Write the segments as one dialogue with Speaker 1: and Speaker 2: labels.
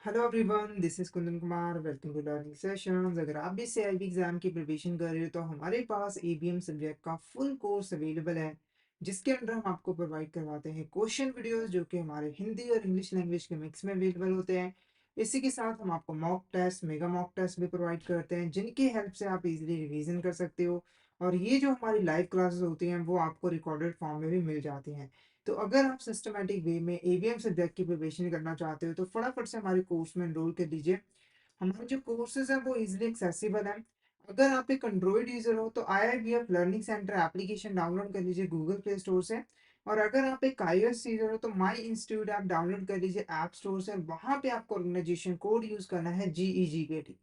Speaker 1: Hello everyone, this is Kundan Kumar. Welcome to learning sessions. अगर आप भी सीआईबी एग्जाम की प्रिपरेशन कर रहे हो तो हमारे पास एबीएम सब्जेक्ट का फुल कोर्स अवेलेबल है, जिसके अंदर हम आपको प्रोवाइड करवाते हैं क्वेश्चन वीडियोस जो कि हमारे हिंदी और इंग्लिश लैंग्वेज के मिक्स में अवेलेबल होते हैं। इसी के साथ हम आपको mock test, mega mock test भी प्रोवाइड करते हैं, जिनकी हेल्प से आप इजीली रिवीजन कर सकते हो। और ये जो हमारी लाइव क्लासेस होती हैं वो आपको रिकॉर्डेड फॉर्म में भी मिल जाती हैं। तो अगर आप सिस्टमैटिक वे में एबीएम सब्जेक्ट की प्रिपरेशन करना चाहते हो तो फटाफट से हमारे कोर्स में एनरोल कर लीजिए। हमारे जो कोर्सेज हैं वो इजीली एक्सेसिबल हैं। अगर आप एक एंड्रॉइड यूजर हो तो IIBF learning centre application download कर लीजिए गूगल प्ले स्टोर से। और अगर आप एक iOS यूजर हो तो माई इंस्टीट्यूट ऐप डाउनलोड कर लीजिए ऐप स्टोर से। वहां पे आपको ऑर्गेनाइजेशन कोड यूज करना है GEGKT।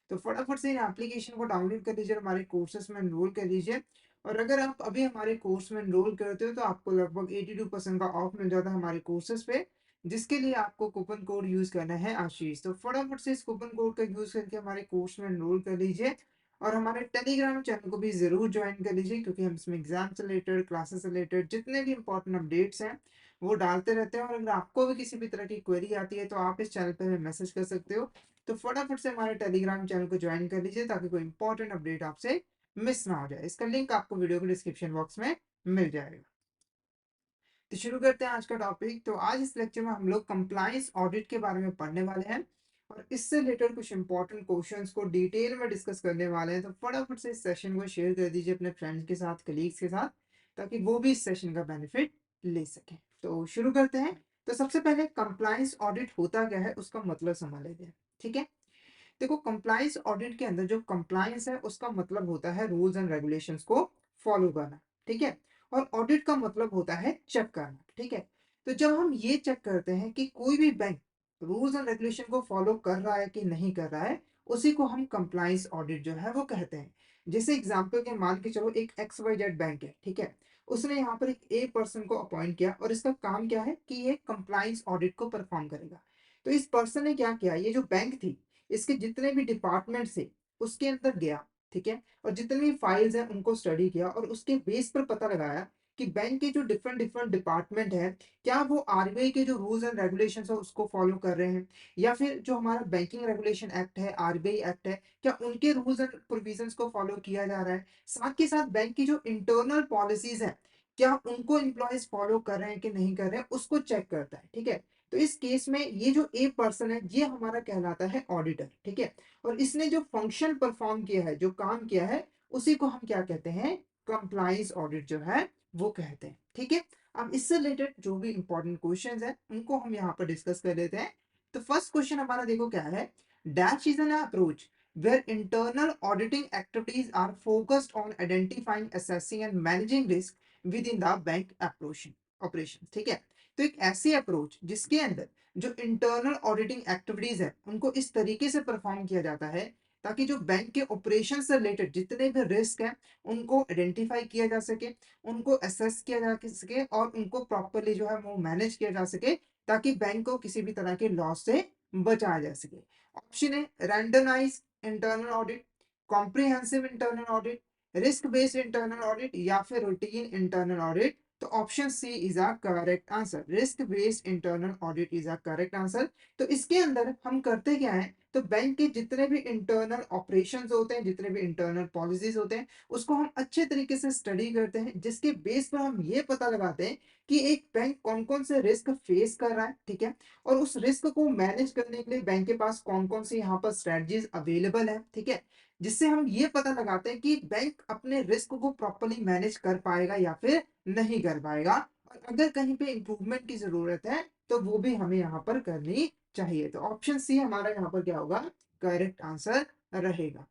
Speaker 1: तो फटाफट से इन एप्लीकेशन को डाउनलोड कर लीजिए और हमारे कोर्सेज में एनरोल कर लीजिए। और अगर आप अभी हमारे कोर्स में एनरोल करते हो तो आपको लगभग 82% का ऑफ मिल जाता है हमारे कोर्सेज पे, जिसके लिए आपको कूपन कोड यूज करना है आशीष। तो फटाफट से इस कूपन कोड का यूज करके हमारे कोर्स में एनरोल कर लीजिए। और हमारे टेलीग्राम चैनल को भी जरूर ज्वाइन कर लीजिए, क्योंकि हम इसमें एग्जाम से रिलेटेड, क्लासेस से रिलेटेड जितने भी इंपॉर्टेंट अपडेट्स हैं वो डालते रहते हैं। और अगर आपको भी किसी भी तरह की क्वेरी आती है तो आप इस चैनल पर हमें मैसेज कर सकते हो। तो फटाफट से हमारे टेलीग्राम चैनल को ज्वाइन कर लीजिए ताकि कोई इंपॉर्टेंट अपडेट आपसे मिस ना हो जाए। इसका लिंक आपको वीडियो के डिस्क्रिप्शन बॉक्स में मिल जाएगा। तो शुरू करते हैं आज का टॉपिक। तो आज इस लेक्चर में हम लोग कंप्लायंस ऑडिट के बारे में पढ़ने वाले हैं और इससे रिलेटेड कुछ इंपॉर्टेंट क्वेश्चंस को डिटेल में डिस्कस करने वाले हैं। तो फटाफट से इस सेशन को शेयर कर दीजिए अपने फ्रेंड्स के साथ, कलीग्स के साथ, ताकि वो भी इस सेशन का बेनिफिट ले सकें। तो शुरू करते हैं। तो सबसे पहले कंप्लायंस ऑडिट होता क्या है उसका मतलब समझ लेते हैं। ठीक है। देखो, कंप्लायंस ऑडिट के अंदर जो कंप्लायंस है उसका मतलब होता है रूल्स एंड रेगुलेशंस को फॉलो करना। ठीक है। और ऑडिट का मतलब होता है चेक करना। ठीक है। तो जब हम ये चेक करते हैं कि कोई भी बैंक रूल्स एंड रेगुलेशन को फॉलो कर रहा है कि नहीं कर रहा है, उसी को हम कंप्लायंस ऑडिट जो है वो कहते हैं। जैसे एग्जांपल के मान के चलो, एक XYZ बैंक है। ठीक है। उसने यहाँ पर एक ए पर्सन को अपॉइंट किया और इसका काम क्या है कि ये कंप्लायंस ऑडिट को परफॉर्म करेगा। तो इस पर्सन ने क्या किया, ये जो बैंक थी इसके जितने भी डिपार्टमेंट थे उसके अंदर गया। ठीक है। और जितनी भी फाइल्स हैं उनको स्टडी किया और उसके बेस पर पता लगाया कि बैंक के जो डिफरेंट डिफरेंट डिपार्टमेंट है, क्या वो आरबीआई के जो रूल्स एंड रेगुलेशंस है उसको फॉलो कर रहे हैं, या फिर जो हमारा बैंकिंग रेगुलेशन एक्ट है, आरबीआई एक्ट है, क्या उनके रूल्स एंड प्रोविजंस को फॉलो किया जा रहा है। साथ के साथ बैंक की जो इंटरनल पॉलिसीज है, क्या उनको एम्प्लॉयज फॉलो कर रहे हैं कि नहीं कर रहे हैं, उसको चेक करता है। ठीक है। तो इस केस में ये जो ए पर्सन है ये हमारा कहलाता है ऑडिटर। ठीक है। और इसने जो फंक्शन परफॉर्म किया है, जो काम किया है, उसी को हम क्या कहते हैं, कंप्लायंस ऑडिट जो है वो कहते हैं। ठीक है। अब इससे रिलेटेड जो भी इंपॉर्टेंट क्वेश्चंस है उनको हम यहाँ पर डिस्कस कर लेते हैं। तो फर्स्ट क्वेश्चन हमारा देखो क्या है। Dash is an approach where internal auditing activities are focused on identifying, assessing and managing risk within the bank operation। ठीक है। तो एक ऐसी अप्रोच जिसके अंदर जो इंटरनल ऑडिटिंग एक्टिविटीज है उनको इस तरीके से परफॉर्म किया जाता है ताकि जो बैंक के ऑपरेशन से रिलेटेड जितने भी रिस्क हैं उनको आइडेंटिफाई किया जा सके, उनको असेस किया जा सके और उनको प्रॉपरली जो है वो मैनेज किया जा सके, ताकि बैंक को किसी भी तरह के लॉस से बचाया जा सके। ऑप्शन है randomize internal audit, comprehensive internal audit, risk based internal audit या फिर रूटीन इंटरनल ऑडिट। तो option C is a correct answer. Risk based internal audit is a correct answer. तो इसके अंदर हम करते क्या है, तो बैंक के जितने भी इंटरनल ऑपरेशंस होते हैं, जितने भी इंटरनल पॉलिसीज होते हैं, उसको हम अच्छे तरीके से स्टडी करते हैं, जिसके बेस पर हम ये पता लगाते हैं कि एक बैंक कौन कौन से रिस्क फेस कर रहा है। ठीक है। और उस रिस्क को मैनेज करने के लिए बैंक के पास कौन कौन सी यहाँ पर स्ट्रेटजीज अवेलेबल है। ठीक है। जिससे हम ये पता लगाते हैं कि बैंक अपने रिस्क को प्रॉपरली मैनेज कर पाएगा या फिर नहीं कर पाएगा। और अगर कहीं पे इंप्रूवमेंट की जरूरत है तो वो भी हमें यहाँ पर करनी चाहिए। तो ऑप्शन सी हमारा यहाँ पर क्या होगा, करेक्ट आंसर रहेगा।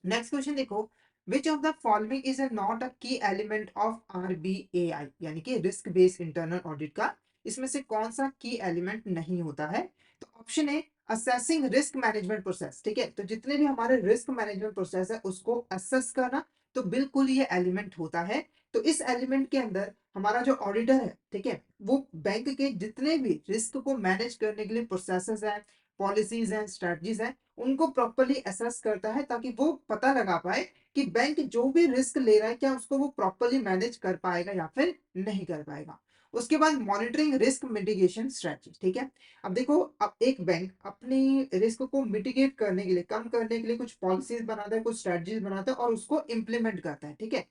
Speaker 1: नेक्स्ट क्वेश्चन देखो। Which of the following is not a की एलिमेंट ऑफ आरबीएआई, यानी कि रिस्क बेस्ड इंटरनल ऑडिट का इसमें से कौन सा की एलिमेंट नहीं होता है। तो ऑप्शन ए असेसिंग रिस्क मैनेजमेंट प्रोसेस। ठीक है। तो जितने भी हमारे रिस्क मैनेजमेंट प्रोसेस है उसको असेस करना, तो बिल्कुल ये एलिमेंट होता है। तो इस एलिमेंट के अंदर हमारा जो ऑडिटर है, ठीक है, वो बैंक के जितने भी रिस्क को मैनेज करने के लिए प्रोसेसेस हैं, पॉलिसीज हैं, स्ट्रेटजीज हैं, उनको प्रॉपरली असेस करता है ताकि वो पता लगा पाए कि बैंक जो भी रिस्क ले रहा है क्या उसको वो प्रॉपरली मैनेज कर पाएगा या फिर नहीं कर पाएगा। उसके बाद मॉनिटरिंग रिस्क मिटिगेशन स्ट्रेटजी, ठीक है। अब देखो, अब एक बैंक अपनी रिस्क को मिटिगेट करने के लिए, कम करने के लिए कुछ पॉलिसीज बनाता है, कुछ स्ट्रेटजीज बनाता है और उसको इम्प्लीमेंट करता है, ठीक है।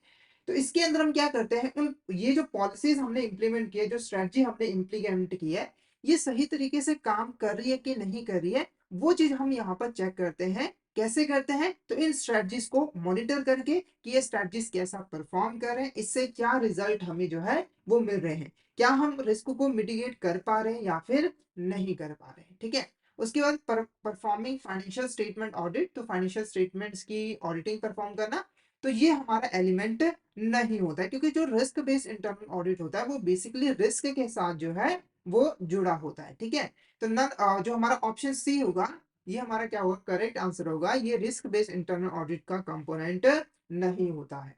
Speaker 1: तो इसके अंदर हम क्या करते हैं, उन ये जो पॉलिसीज हमने इम्प्लीमेंट की है, जो स्ट्रेटजी हमने इम्प्लीमेंट की है, ये सही तरीके से काम कर रही है कि नहीं कर रही है, वो चीज हम यहाँ पर चेक करते हैं। कैसे करते हैं, तो इन स्ट्रेटजीज को मॉनिटर करके कि ये स्ट्रेटजीज कैसा परफॉर्म कर रहे हैं, इससे क्या रिजल्ट हमें जो है वो मिल रहे हैं, क्या हम रिस्क को मिटिगेट कर पा रहे हैं या फिर नहीं कर पा रहे हैं, ठीक है। उसके बाद परफॉर्मिंग फाइनेंशियल स्टेटमेंट ऑडिट, तो फाइनेंशियल स्टेटमेंट्स की ऑडिटिंग परफॉर्म करना, तो ये हमारा एलिमेंट नहीं होता है, क्योंकि जो रिस्क बेस्ड इंटरनल ऑडिट होता है वो बेसिकली रिस्क के साथ जो है वो जुड़ा होता है, ठीक है। तो नन जो हमारा ऑप्शन सी होगा, ये हमारा क्या होगा, करेक्ट आंसर होगा, ये रिस्क बेस्ड इंटरनल ऑडिट का कंपोनेंट नहीं होता है।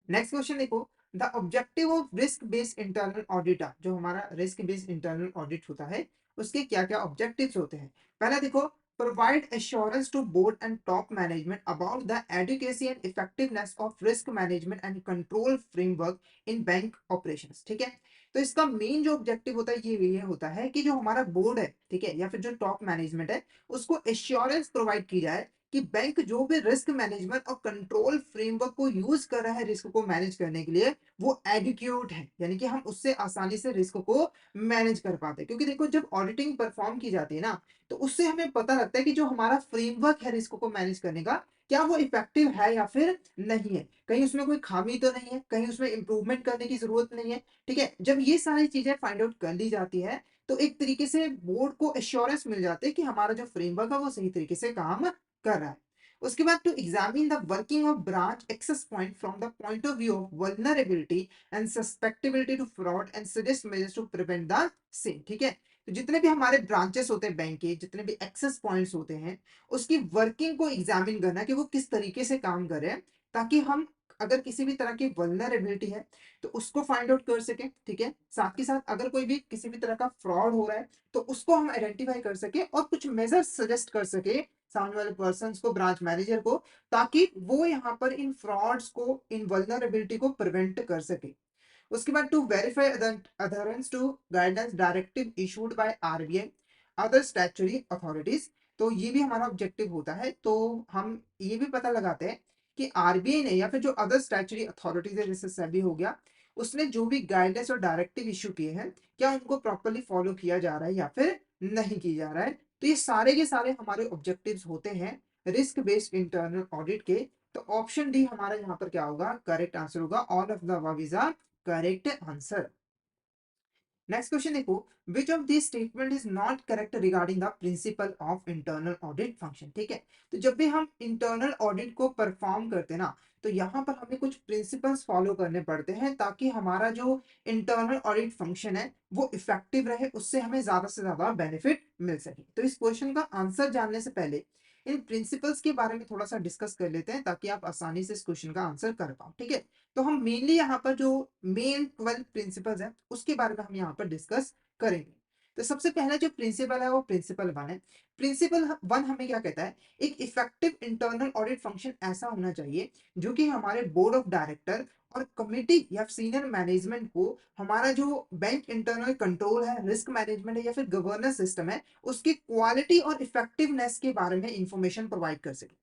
Speaker 1: नेक्स्ट क्वेश्चन देखो, the objective of risk based internal auditor, जो हमारा रिस्क बेस्ड इंटरनल ऑडिट होता है, उसके क्या क्या ऑब्जेक्टिव्स होते हैं। पहला देखो, provide assurance to board and top management about the adequacy and effectiveness of risk management and control framework in bank operations, ठीक है। तो इसका मेन जो ऑब्जेक्टिव होता है ये होता है कि जो हमारा बोर्ड है, ठीक है, या फिर जो टॉप मैनेजमेंट है, उसको एश्योरेंस प्रोवाइड की जाए कि बैंक जो भी रिस्क मैनेजमेंट और कंट्रोल फ्रेमवर्क को यूज कर रहा है रिस्क को मैनेज करने के लिए, वो एडिक्यूट है, यानी कि हम उससे आसानी से रिस्क को मैनेज कर पाते हैं। क्योंकि देखो, जब ऑडिटिंग परफॉर्म की जाती है ना, तो उससे हमें पता लगता है कि जो हमारा फ्रेमवर्क है रिस्क को मैनेज करने का, क्या वो इफेक्टिव है या फिर नहीं है, कहीं उसमें कोई खामी तो नहीं है, कहीं उसमें इंप्रूवमेंट करने की जरूरत नहीं है, ठीक है। जब ये सारी चीजें फाइंड आउट कर ली जाती है, तो एक तरीके से बोर्ड को एश्योरेंस मिल जाती है कि हमारा जो फ्रेमवर्क है वो सही तरीके से काम कर रहा है। उसके बाद to examine the working of branch access point from the point of view of vulnerability and susceptibility to fraud and suggest measures to prevent the same, ठीक है। तो जितने भी हमारे ब्रांचेस होते हैं बैंक के, जितने भी एक्सेस पॉइंट्स होते हैं, उसकी वर्किंग को एग्जामिन करना कि वो किस तरीके से काम कर रहे हैं, ताकि हम अगर किसी भी तरह की वल्नरेबिलिटी है तो उसको फाइंड आउट कर सके, ठीक है। साथ के साथ अगर कोई भी किसी भी तरह का फ्रॉड हो रहा है, तो उसको हम आइडेंटिफाई कर सके और कुछ मेजर्स सजेस्ट कर सके सामने वाले पर्सन को, ब्रांच मैनेजर को, ताकि वो यहाँ पर इन फ्रॉड्स को, इन वल्नरेबिलिटी को प्रिवेंट कर सके। उसके बाद to verify adherence to guidance directive issued by RBI other statutory authorities, तो ये भी हमारा ऑब्जेक्टिव होता है। तो हम ये भी पता लगाते हैं कि आरबीआई ने या फिर जो अदर स्टैट्यूटरी अथॉरिटीज है, जैसे सेबी हो गया, उसने जो भी गाइडेंस और डायरेक्टिव इशू किए हैं, क्या उनको प्रॉपरली फॉलो किया जा रहा है या फिर नहीं किया जा रहा है। तो ये सारे के सारे हमारे ऑब्जेक्टिव्स होते हैं रिस्क बेस्ड इंटरनल ऑडिट के। तो ऑप्शन डी हमारा यहाँ पर क्या होगा, करेक्ट आंसर होगा, all of the above is a correct answer. Next question देखो, which of this statement is not correct regarding the principle of internal audit function, ठीक है। तो जब भी हम इंटरनल ऑडिट को परफॉर्म करते हैं ना, तो यहाँ पर हमें कुछ प्रिंसिपल्स फॉलो करने पड़ते हैं, ताकि हमारा जो इंटरनल ऑडिट फंक्शन है वो इफेक्टिव रहे, उससे हमें ज्यादा से ज्यादा बेनिफिट मिल सके। तो इस क्वेश्चन का आंसर जानने से पहले इन प्रिंसिपल्स के बारे में थोड़ा सा डिस्कस कर लेते हैं, ताकि आप आसानी से इस क्वेश्चन का आंसर कर पाओ, ठीक है। तो हम मेनली यहाँ पर जो मेन 12 प्रिंसिपल्स है उसके बारे में हम यहाँ पर डिस्कस करेंगे। तो सबसे पहला जो प्रिंसिपल है वो प्रिंसिपल वन है। प्रिंसिपल वन हमें क्या कहता है, एक इफेक्टिव इंटरनल ऑडिट फंक्शन ऐसा होना चाहिए जो कि हमारे बोर्ड ऑफ डायरेक्टर और कमिटी या सीनियर मैनेजमेंट को हमारा जो बैंक इंटरनल कंट्रोल है, रिस्क मैनेजमेंट है या फिर गवर्नेंस सिस्टम है, उसकी क्वालिटी और इफेक्टिवनेस के बारे में इंफॉर्मेशन प्रोवाइड कर सके।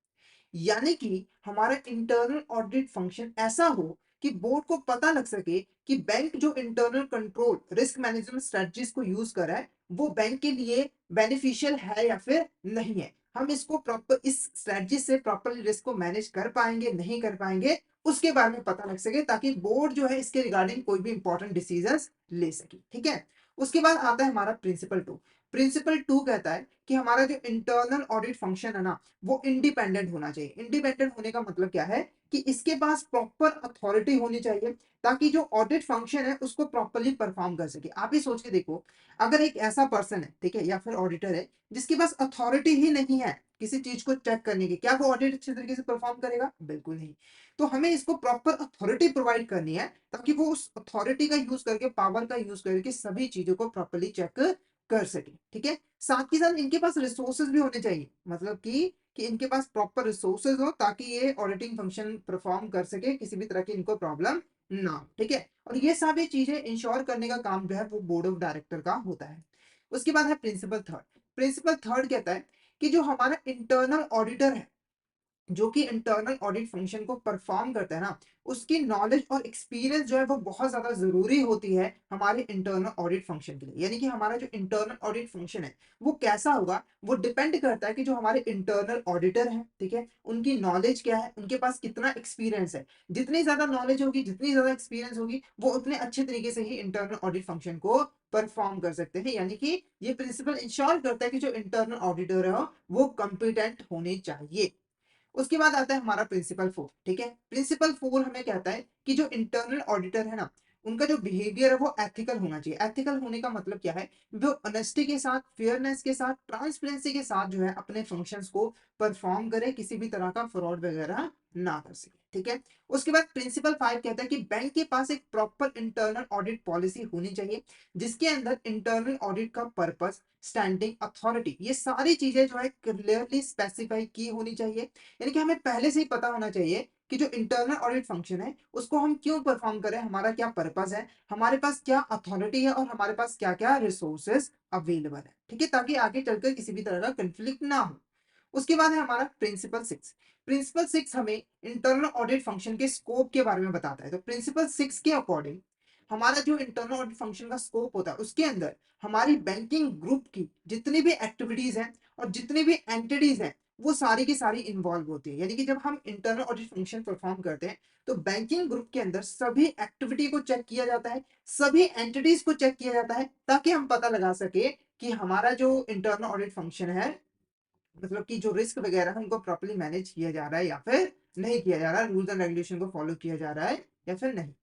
Speaker 1: यानी कि हमारा इंटरनल ऑडिट फंक्शन ऐसा हो कि बोर्ड को पता लग सके कि बैंक जो internal control risk management strategies को यूज कर रहा है, वो बैंक के लिए बेनिफिशियल है या फिर नहीं है। हम इसको प्रॉपर, इस स्ट्रेटजी से प्रॉपरली रिस्क को मैनेज कर पाएंगे नहीं कर पाएंगे, उसके बारे में पता लग सके, ताकि बोर्ड जो है इसके रिगार्डिंग कोई भी इंपॉर्टेंट डिसीजंस ले सके, ठीक है। उसके बाद आता है हमारा प्रिंसिपल टू। प्रिंसिपल टू कहता है कि हमारा जो इंटरनल ऑडिट फंक्शन है ना, वो इंडिपेंडेंट होना चाहिए। इंडिपेंडेंट होने का मतलब क्या है, कि इसके पास प्रॉपर अथॉरिटी होनी चाहिए, ताकि जो ऑडिट फंक्शन है उसको प्रॉपरली परफॉर्म कर सके। आप ही सोच के देखो, अगर एक ऐसा पर्सन है, ठीक है, या फिर ऑडिटर है, जिसके पास अथॉरिटी ही नहीं है किसी चीज को चेक करने की, क्या वो ऑडिट अच्छे तरीके से परफॉर्म करेगा? बिल्कुल नहीं। तो हमें इसको प्रॉपर अथॉरिटी प्रोवाइड करनी है, ताकि वो उस अथॉरिटी का यूज करके, पावर का यूज करके सभी चीजों को प्रॉपरली चेक कर सके, ठीक है। साथ ही साथ इनके पास रिसोर्सेज भी होने चाहिए, मतलब कि इनके पास प्रॉपर रिसोर्सेज हो, ताकि ये ऑडिटिंग फंक्शन परफॉर्म कर सके, किसी भी तरह की इनको प्रॉब्लम नाम, ठीक है? और ये सारी चीज़ें इंश्योर करने का काम जो है वो बोर्ड ऑफ डायरेक्टर का होता है। उसके बाद है प्रिंसिपल थर्ड। प्रिंसिपल थर्ड कहता है कि जो हमारा इंटरनल ऑडिटर है, जो कि इंटरनल ऑडिट फंक्शन को परफॉर्म करता है ना, उसकी नॉलेज और एक्सपीरियंस जो है वो बहुत ज़्यादा ज़रूरी होती है हमारे इंटरनल ऑडिट फंक्शन के लिए। यानी कि हमारा जो इंटरनल ऑडिट फंक्शन है, वो कैसा होगा, वो डिपेंड करता है कि जो हमारे इंटरनल ऑडिटर हैं, ठीक है? उनकी नॉलेज क्या है, उनके पास कितना एक्सपीरियंस है। जितनी ज़्यादा नॉलेज होगी, जितनी ज़्यादा एक्सपीरियंस होगी, वो उतने अच्छे तरीके से ही इंटरनल ऑडिट फंक्शन को परफॉर्म कर सकते हैं। यानी कि ये प्रिंसिपल इंश्योर करता है कि जो इंटरनल ऑडिटर है, वो कॉम्पिटेंट होने चाहिए। उसके बाद आता है हमारा प्रिंसिपल फोर, ठीक है? प्रिंसिपल फोर हमें कहता है कि जो इंटरनल ऑडिटर है ना, उनका जो बिहेवियर है वो एथिकल होना चाहिए। एथिकल होने का मतलब क्या है? वो ऑनेस्टी के साथ, फेयरनेस के साथ, ट्रांसपेरेंसी के साथ जो है अपने फंक्शंस को परफॉर्म करे, किसी भी तरह का फ्रॉड वगैरह ना कर सके, ठीक है? उसके बाद प्रिंसिपल फाइव कहता है कि बैंक के पास एक प्रॉपर इंटरनल ऑडिट पॉलिसी होनी चाहिए, जिसके अंदर इंटरनल ऑडिट का पर्पस, स्टैंडिंग, अथॉरिटी, ये सारी चीजें जो है क्लियरली स्पेसिफाई की होनी चाहिए। यानी कि हमें पहले से ही पता होना चाहिए कि जो इंटरनल ऑडिट फंक्शन है उसको हम क्यों परफॉर्म करें, हमारा क्या पर्पस है, हमारे पास क्या अथॉरिटी है और हमारे पास क्या क्या रिसोर्सेज अवेलेबल है, ठीक है? ताकि आगे चलकर किसी भी तरह का कंफ्लिक्ट ना हो। उसके बाद है हमारा प्रिंसिपल सिक्स। प्रिंसिपल सिक्स हमें इंटरनल ऑडिट फंक्शन के स्कोप के बारे में बताता है। तो प्रिंसिपल सिक्स के अकॉर्डिंग हमारा जो इंटरनल ऑडिट फंक्शन का स्कोप होता है, उसके अंदर हमारी बैंकिंग ग्रुप की जितनी भी एक्टिविटीज हैं और जितनी भी एंटिटीज हैं, वो सारी की सारी इन्वॉल्व होती है। यानी कि जब हम इंटरनल ऑडिट फंक्शन परफॉर्म करते हैं, तो बैंकिंग ग्रुप के अंदर सभी एक्टिविटी को चेक किया जाता है, सभी एंटिटीज को चेक किया जाता है, ताकि हम पता लगा सके कि हमारा जो इंटरनल ऑडिट फंक्शन है, मतलब कि जो रिस्क वगैरह है उनको प्रॉपर्ली मैनेज किया जा रहा है या फिर नहीं किया जा रहा है, रूल्स एंड रेगुलेशन को फॉलो किया जा रहा है या फिर नहीं,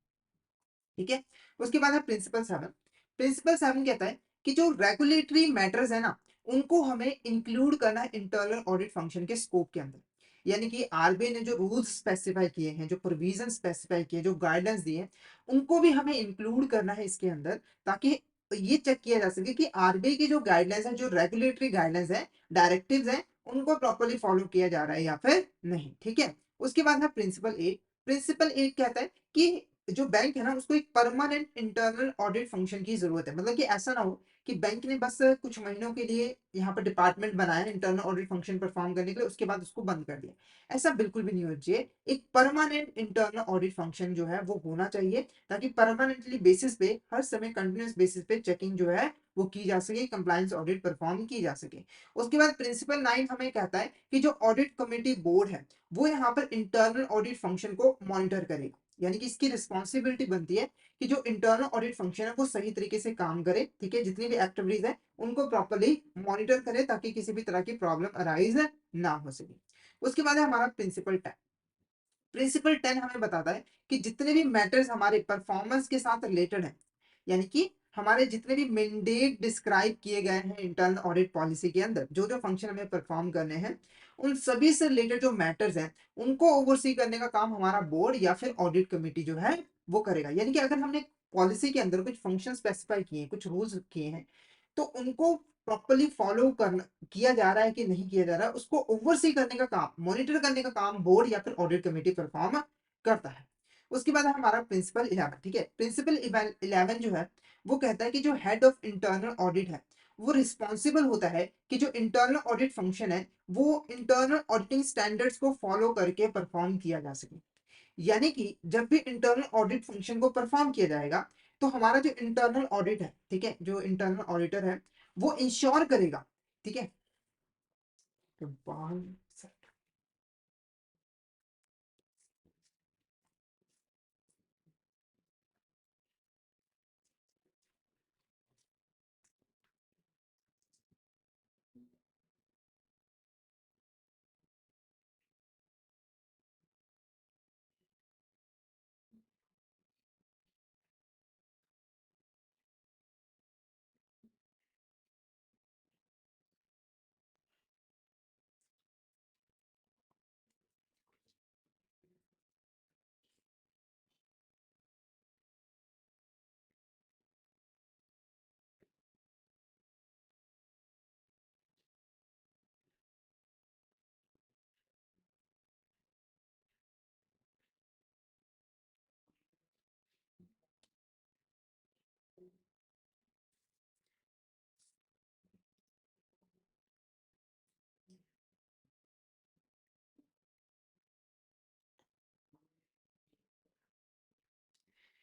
Speaker 1: ठीक है? उसके बाद है प्रिंसिपल सेवन। प्रिंसिपल सेवन कहता है कि जो रेगुलेटरी मैटर्स है ना, उनको हमें इंक्लूड करना है इंटरनल ऑडिट फंक्शन के स्कोप के अंदर। यानी कि आरबीआई ने जो रूल्स स्पेसिफाई किए हैं, जो प्रोविजन स्पेसिफाई किए, जो गाइडेंस दिए हैं, उनको भी हमें इंक्लूड करना है इसके अंदर, ताकि ये चेक किया जा सके कि आरबीआई की जो गाइडलाइंस है, जो रेगुलेटरी गाइडलाइंस है, डायरेक्टिव्स हैं, उनको प्रॉपर्ली फॉलो किया जा रहा है या फिर नहीं, ठीक है? उसके बाद है प्रिंसिपल एट। प्रिंसिपल एट कहता है कि जो बैंक है ना, उसको एक परमानेंट इंटरनल ऑडिट फंक्शन की जरूरत है। मतलब कि ऐसा ना हो कि बैंक ने बस कुछ महीनों के लिए यहाँ पर डिपार्टमेंट बनाया इंटरनल ऑडिट फंक्शन परफॉर्म करने के लिए, उसके बाद उसको बंद कर दिया। ऐसा बिल्कुल भी नहीं होना चाहिए। एक परमानेंट इंटरनल ऑडिट फंक्शन जो है वो होना चाहिए, ताकि परमानेंटली बेसिस पे, हर समय कंटिन्यूस बेसिस पे चेकिंग जो है वो की जा सके, कंप्लायंस ऑडिट परफॉर्म की जा सके। उसके बाद प्रिंसिपल नाइन हमें कहता है कि जो ऑडिट कमेटी बोर्ड है, वो यहाँ पर इंटरनल ऑडिट फंक्शन को मॉनिटर करेगा। यानी कि इसकी रिस्पॉन्सिबिलिटी बनती है कि जो इंटरनल ऑडिट फंक्शन है वो सही तरीके से काम करे, ठीक है? जितनी भी एक्टिविटीज है उनको प्रॉपर्ली मॉनिटर करे, ताकि किसी भी तरह की प्रॉब्लम अराइज ना हो सके। उसके बाद है हमारा प्रिंसिपल टेन। प्रिंसिपल टेन हमें बताता है कि जितने भी मैटर्स हमारे परफॉर्मेंस के साथ रिलेटेड हैं, यानी कि हमारे जितने भी मैंडेट डिस्क्राइब किए गए हैं इंटरनल ऑडिट पॉलिसी के अंदर, जो जो फंक्शन हमें परफॉर्म करने हैं, उन सभी से रिलेटेड जो मैटर्स हैं, उनको ओवरसी करने का काम हमारा बोर्ड या फिर ऑडिट कमेटी जो है वो करेगा। यानी कि अगर हमने पॉलिसी के अंदर कुछ फंक्शन स्पेसिफाई किए हैं, कुछ रूल्स किए हैं, तो उनको प्रॉपरली फॉलो करना, किया जा रहा है कि नहीं किया जा रहा है, उसको ओवरसी करने का काम, मॉनिटर करने का काम बोर्ड या फिर ऑडिट कमेटी परफॉर्म करता है। उसके बाद है हमारा प्रिंसिपल इलेवन, ठीक है? प्रिंसिपल इलेवन जो है वो कहता है कि जो हेड ऑफ इंटरनल ऑडिट है, वो रिस्पॉन्सिबल होता है कि जो इंटरनल ऑडिट फंक्शन है वो इंटरनल ऑडिटिंग स्टैंडर्ड्स को फॉलो करके परफॉर्म किया जा सके। यानी कि जब भी इंटरनल ऑडिट फंक्शन को परफॉर्म किया जाएगा, तो हमारा जो इंटरनल ऑडिट है, ठीक है, जो इंटरनल ऑडिटर है, वो इंश्योर करेगा, ठीक है? तो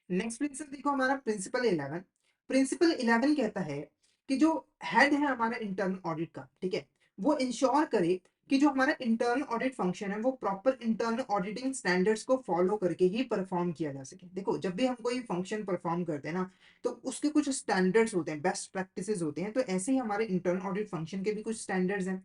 Speaker 1: नेक्स्ट प्रिंसिपल देखो हमारा प्रिंसिपल 11। प्रिंसिपल 11 कहता है कि जो हेड है हमारा इंटरनल ऑडिट का, ठीक है, वो इंश्योर करे कि जो हमारा इंटरनल ऑडिट फंक्शन है वो प्रॉपर इंटरनल ऑडिटिंग स्टैंडर्ड्स को फॉलो करके ही परफॉर्म किया जा सके। देखो जब भी हम कोई फंक्शन परफॉर्म करते हैं ना, तो उसके कुछ स्टैंडर्ड्स होते हैं, बेस्ट प्रैक्टिसेस होते हैं, तो ऐसे ही हमारे इंटरनल ऑडिट फंक्शन के भी कुछ स्टैंडर्ड्स हैं।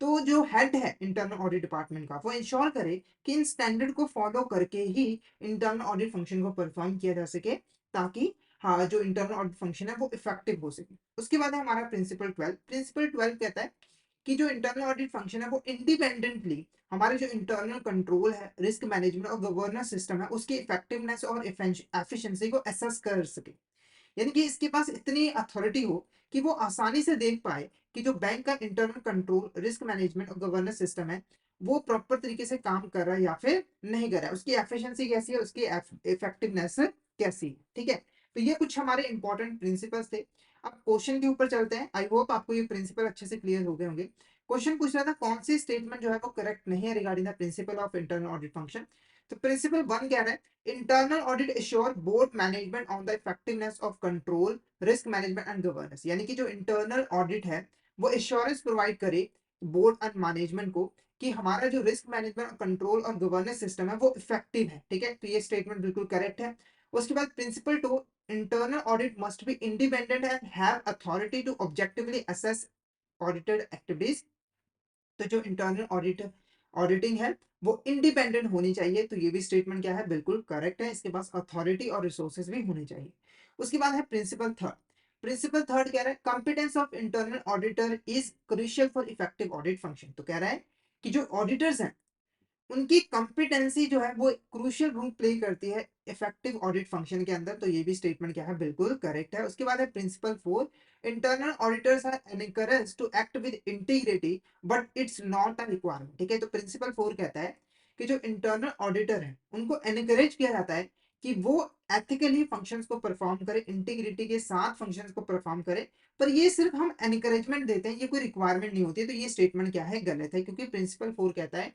Speaker 1: तो जो हेड है इंटरनल ऑडिट डिपार्टमेंट का, वो इंश्योर करे कि इन स्टैंडर्ड को फॉलो करके ही इंटरनल ऑडिट फंक्शन को परफॉर्म किया जा सके, ताकि हाँ जो इंटरनल ऑडिट फंक्शन है वो इफेक्टिव हो सके। उसके बाद है हमारा प्रिंसिपल 12। प्रिंसिपल 12 कहता है कि जो इंटरनल ऑडिट फंक्शन है वो इंडिपेंडेंटली हमारे जो इंटरनल कंट्रोल है, रिस्क मैनेजमेंट और गवर्नेंस सिस्टम है, उसकी इफेक्टिवनेस और एफिशिएंसी को असेस कर सके। यानी कि इसके पास इतनी अथॉरिटी हो कि वो आसानी से देख पाए कि जो बैंक का इंटरनल कंट्रोल, रिस्क मैनेजमेंट और गवर्नेंस सिस्टम है वो प्रॉपर तरीके से काम कर रहा है या फिर नहीं कर रहा है, उसकी एफिशिएंसी कैसी है, उसकी इफेक्टिवनेस कैसी है। ठीक है, तो ये कुछ हमारे इंपॉर्टेंट प्रिंसिपल्स थे। अब क्वेश्चन के ऊपर चलते हैं। आई होप आपको ये प्रिंसिपल अच्छे से क्लियर हो गए होंगे। क्वेश्चन पूछ रहा था कौन सी स्टेटमेंट जो है वो करेक्ट नहीं है regarding the principle of internal audit function. तो प्रिंसिपल 1 कह रहा है internal audit assure board management on the effectiveness of control, risk management and governance. यानी कि जो इंटरनल ऑडिट है वो एश्योरेंस प्रोवाइड करे बोर्ड एंड मैनेजमेंट को कि हमारा जो रिस्क मैनेजमेंट, कंट्रोल और गवर्नेंस सिस्टम है वो इफेक्टिव है। ठीक है, तो ये स्टेटमेंट बिल्कुल करेक्ट है। उसके बाद principle 2, internal audit must be independent and have authority to objectively assess audited activities. तो जो इंटरनल ऑडिटिंग है वो इंडिपेंडेंट होनी चाहिए। तो ये भी स्टेटमेंट क्या है, बिल्कुल करेक्ट है। इसके पास अथॉरिटी और रिसोर्सेज भी होने चाहिए। उसके बाद है प्रिंसिपल थर्ड। प्रिंसिपल थर्ड कह रहा है competence of internal auditor is crucial for effective audit function. तो कह रहा है कि जो ऑडिटर्स हैं उनकी कॉम्पिटेंसी जो है वो क्रूशियल रोल प्ले करती है इफेक्टिव ऑडिट फंक्शन के अंदर। तो ये भी स्टेटमेंट क्या है, बिल्कुल करेक्ट है। उसके बाद है principle 4, internal auditors are encouraged to act with integrity but it's not a requirement. ठीक है, तो प्रिंसिपल 4 कहता है कि जो इंटरनल ऑडिटर है उनको एनकरेज किया जाता है कि वो एथिकली फंक्शंस को परफॉर्म करे, इंटीग्रिटी के साथ फंक्शंस को परफॉर्म करे। पर ये सिर्फ हम एनकरेजमेंट देते हैं, ये कोई रिक्वायरमेंट नहीं होती है। तो ये स्टेटमेंट क्या है, गलत है, क्योंकि प्रिंसिपल 4 कहता है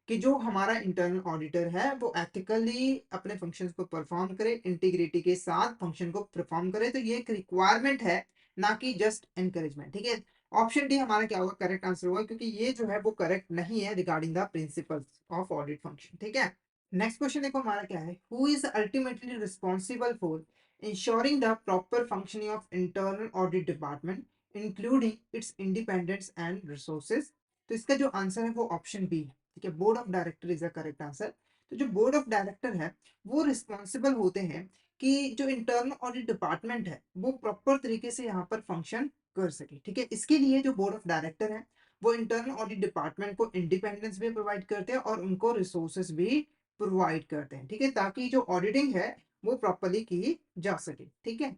Speaker 1: कि जो हमारा इंटरनल ऑडिटर है वो एथिकली अपने फंक्शंस को परफॉर्म करे, इंटीग्रिटी के साथ फंक्शन को परफॉर्म करे। तो ये एक रिक्वायरमेंट है, ना कि जस्ट एनकरेजमेंट। ठीक है, ऑप्शन डी हमारा क्या होगा, करेक्ट आंसर होगा, क्योंकि ये जो है वो करेक्ट नहीं है regarding the principles of audit function. ठीक है, नेक्स्ट क्वेश्चन देखो हमारा क्या है, who is ultimately responsible for insuring the proper functioning of internal audit department including it's independence and resources. तो इसका जो आंसर है वो ऑप्शन बी है। ठीक है, board of director is the correct answer. तो जो बोर्ड ऑफ डायरेक्टर है वो रिस्पॉन्सिबल होते हैं कि जो इंटरनल ऑडिट डिपार्टमेंट है वो प्रॉपर तरीके से यहाँ पर फंक्शन कर सके। ठीक है, इसके लिए जो बोर्ड ऑफ डायरेक्टर है वो इंटरनल ऑडिट डिपार्टमेंट को इंडिपेंडेंस भी प्रोवाइड करते हैं और उनको रिसोर्सेज भी प्रोवाइड करते हैं। ठीक है, ताकि जो ऑडिटिंग है वो प्रॉपरली की जा सके। ठीक है,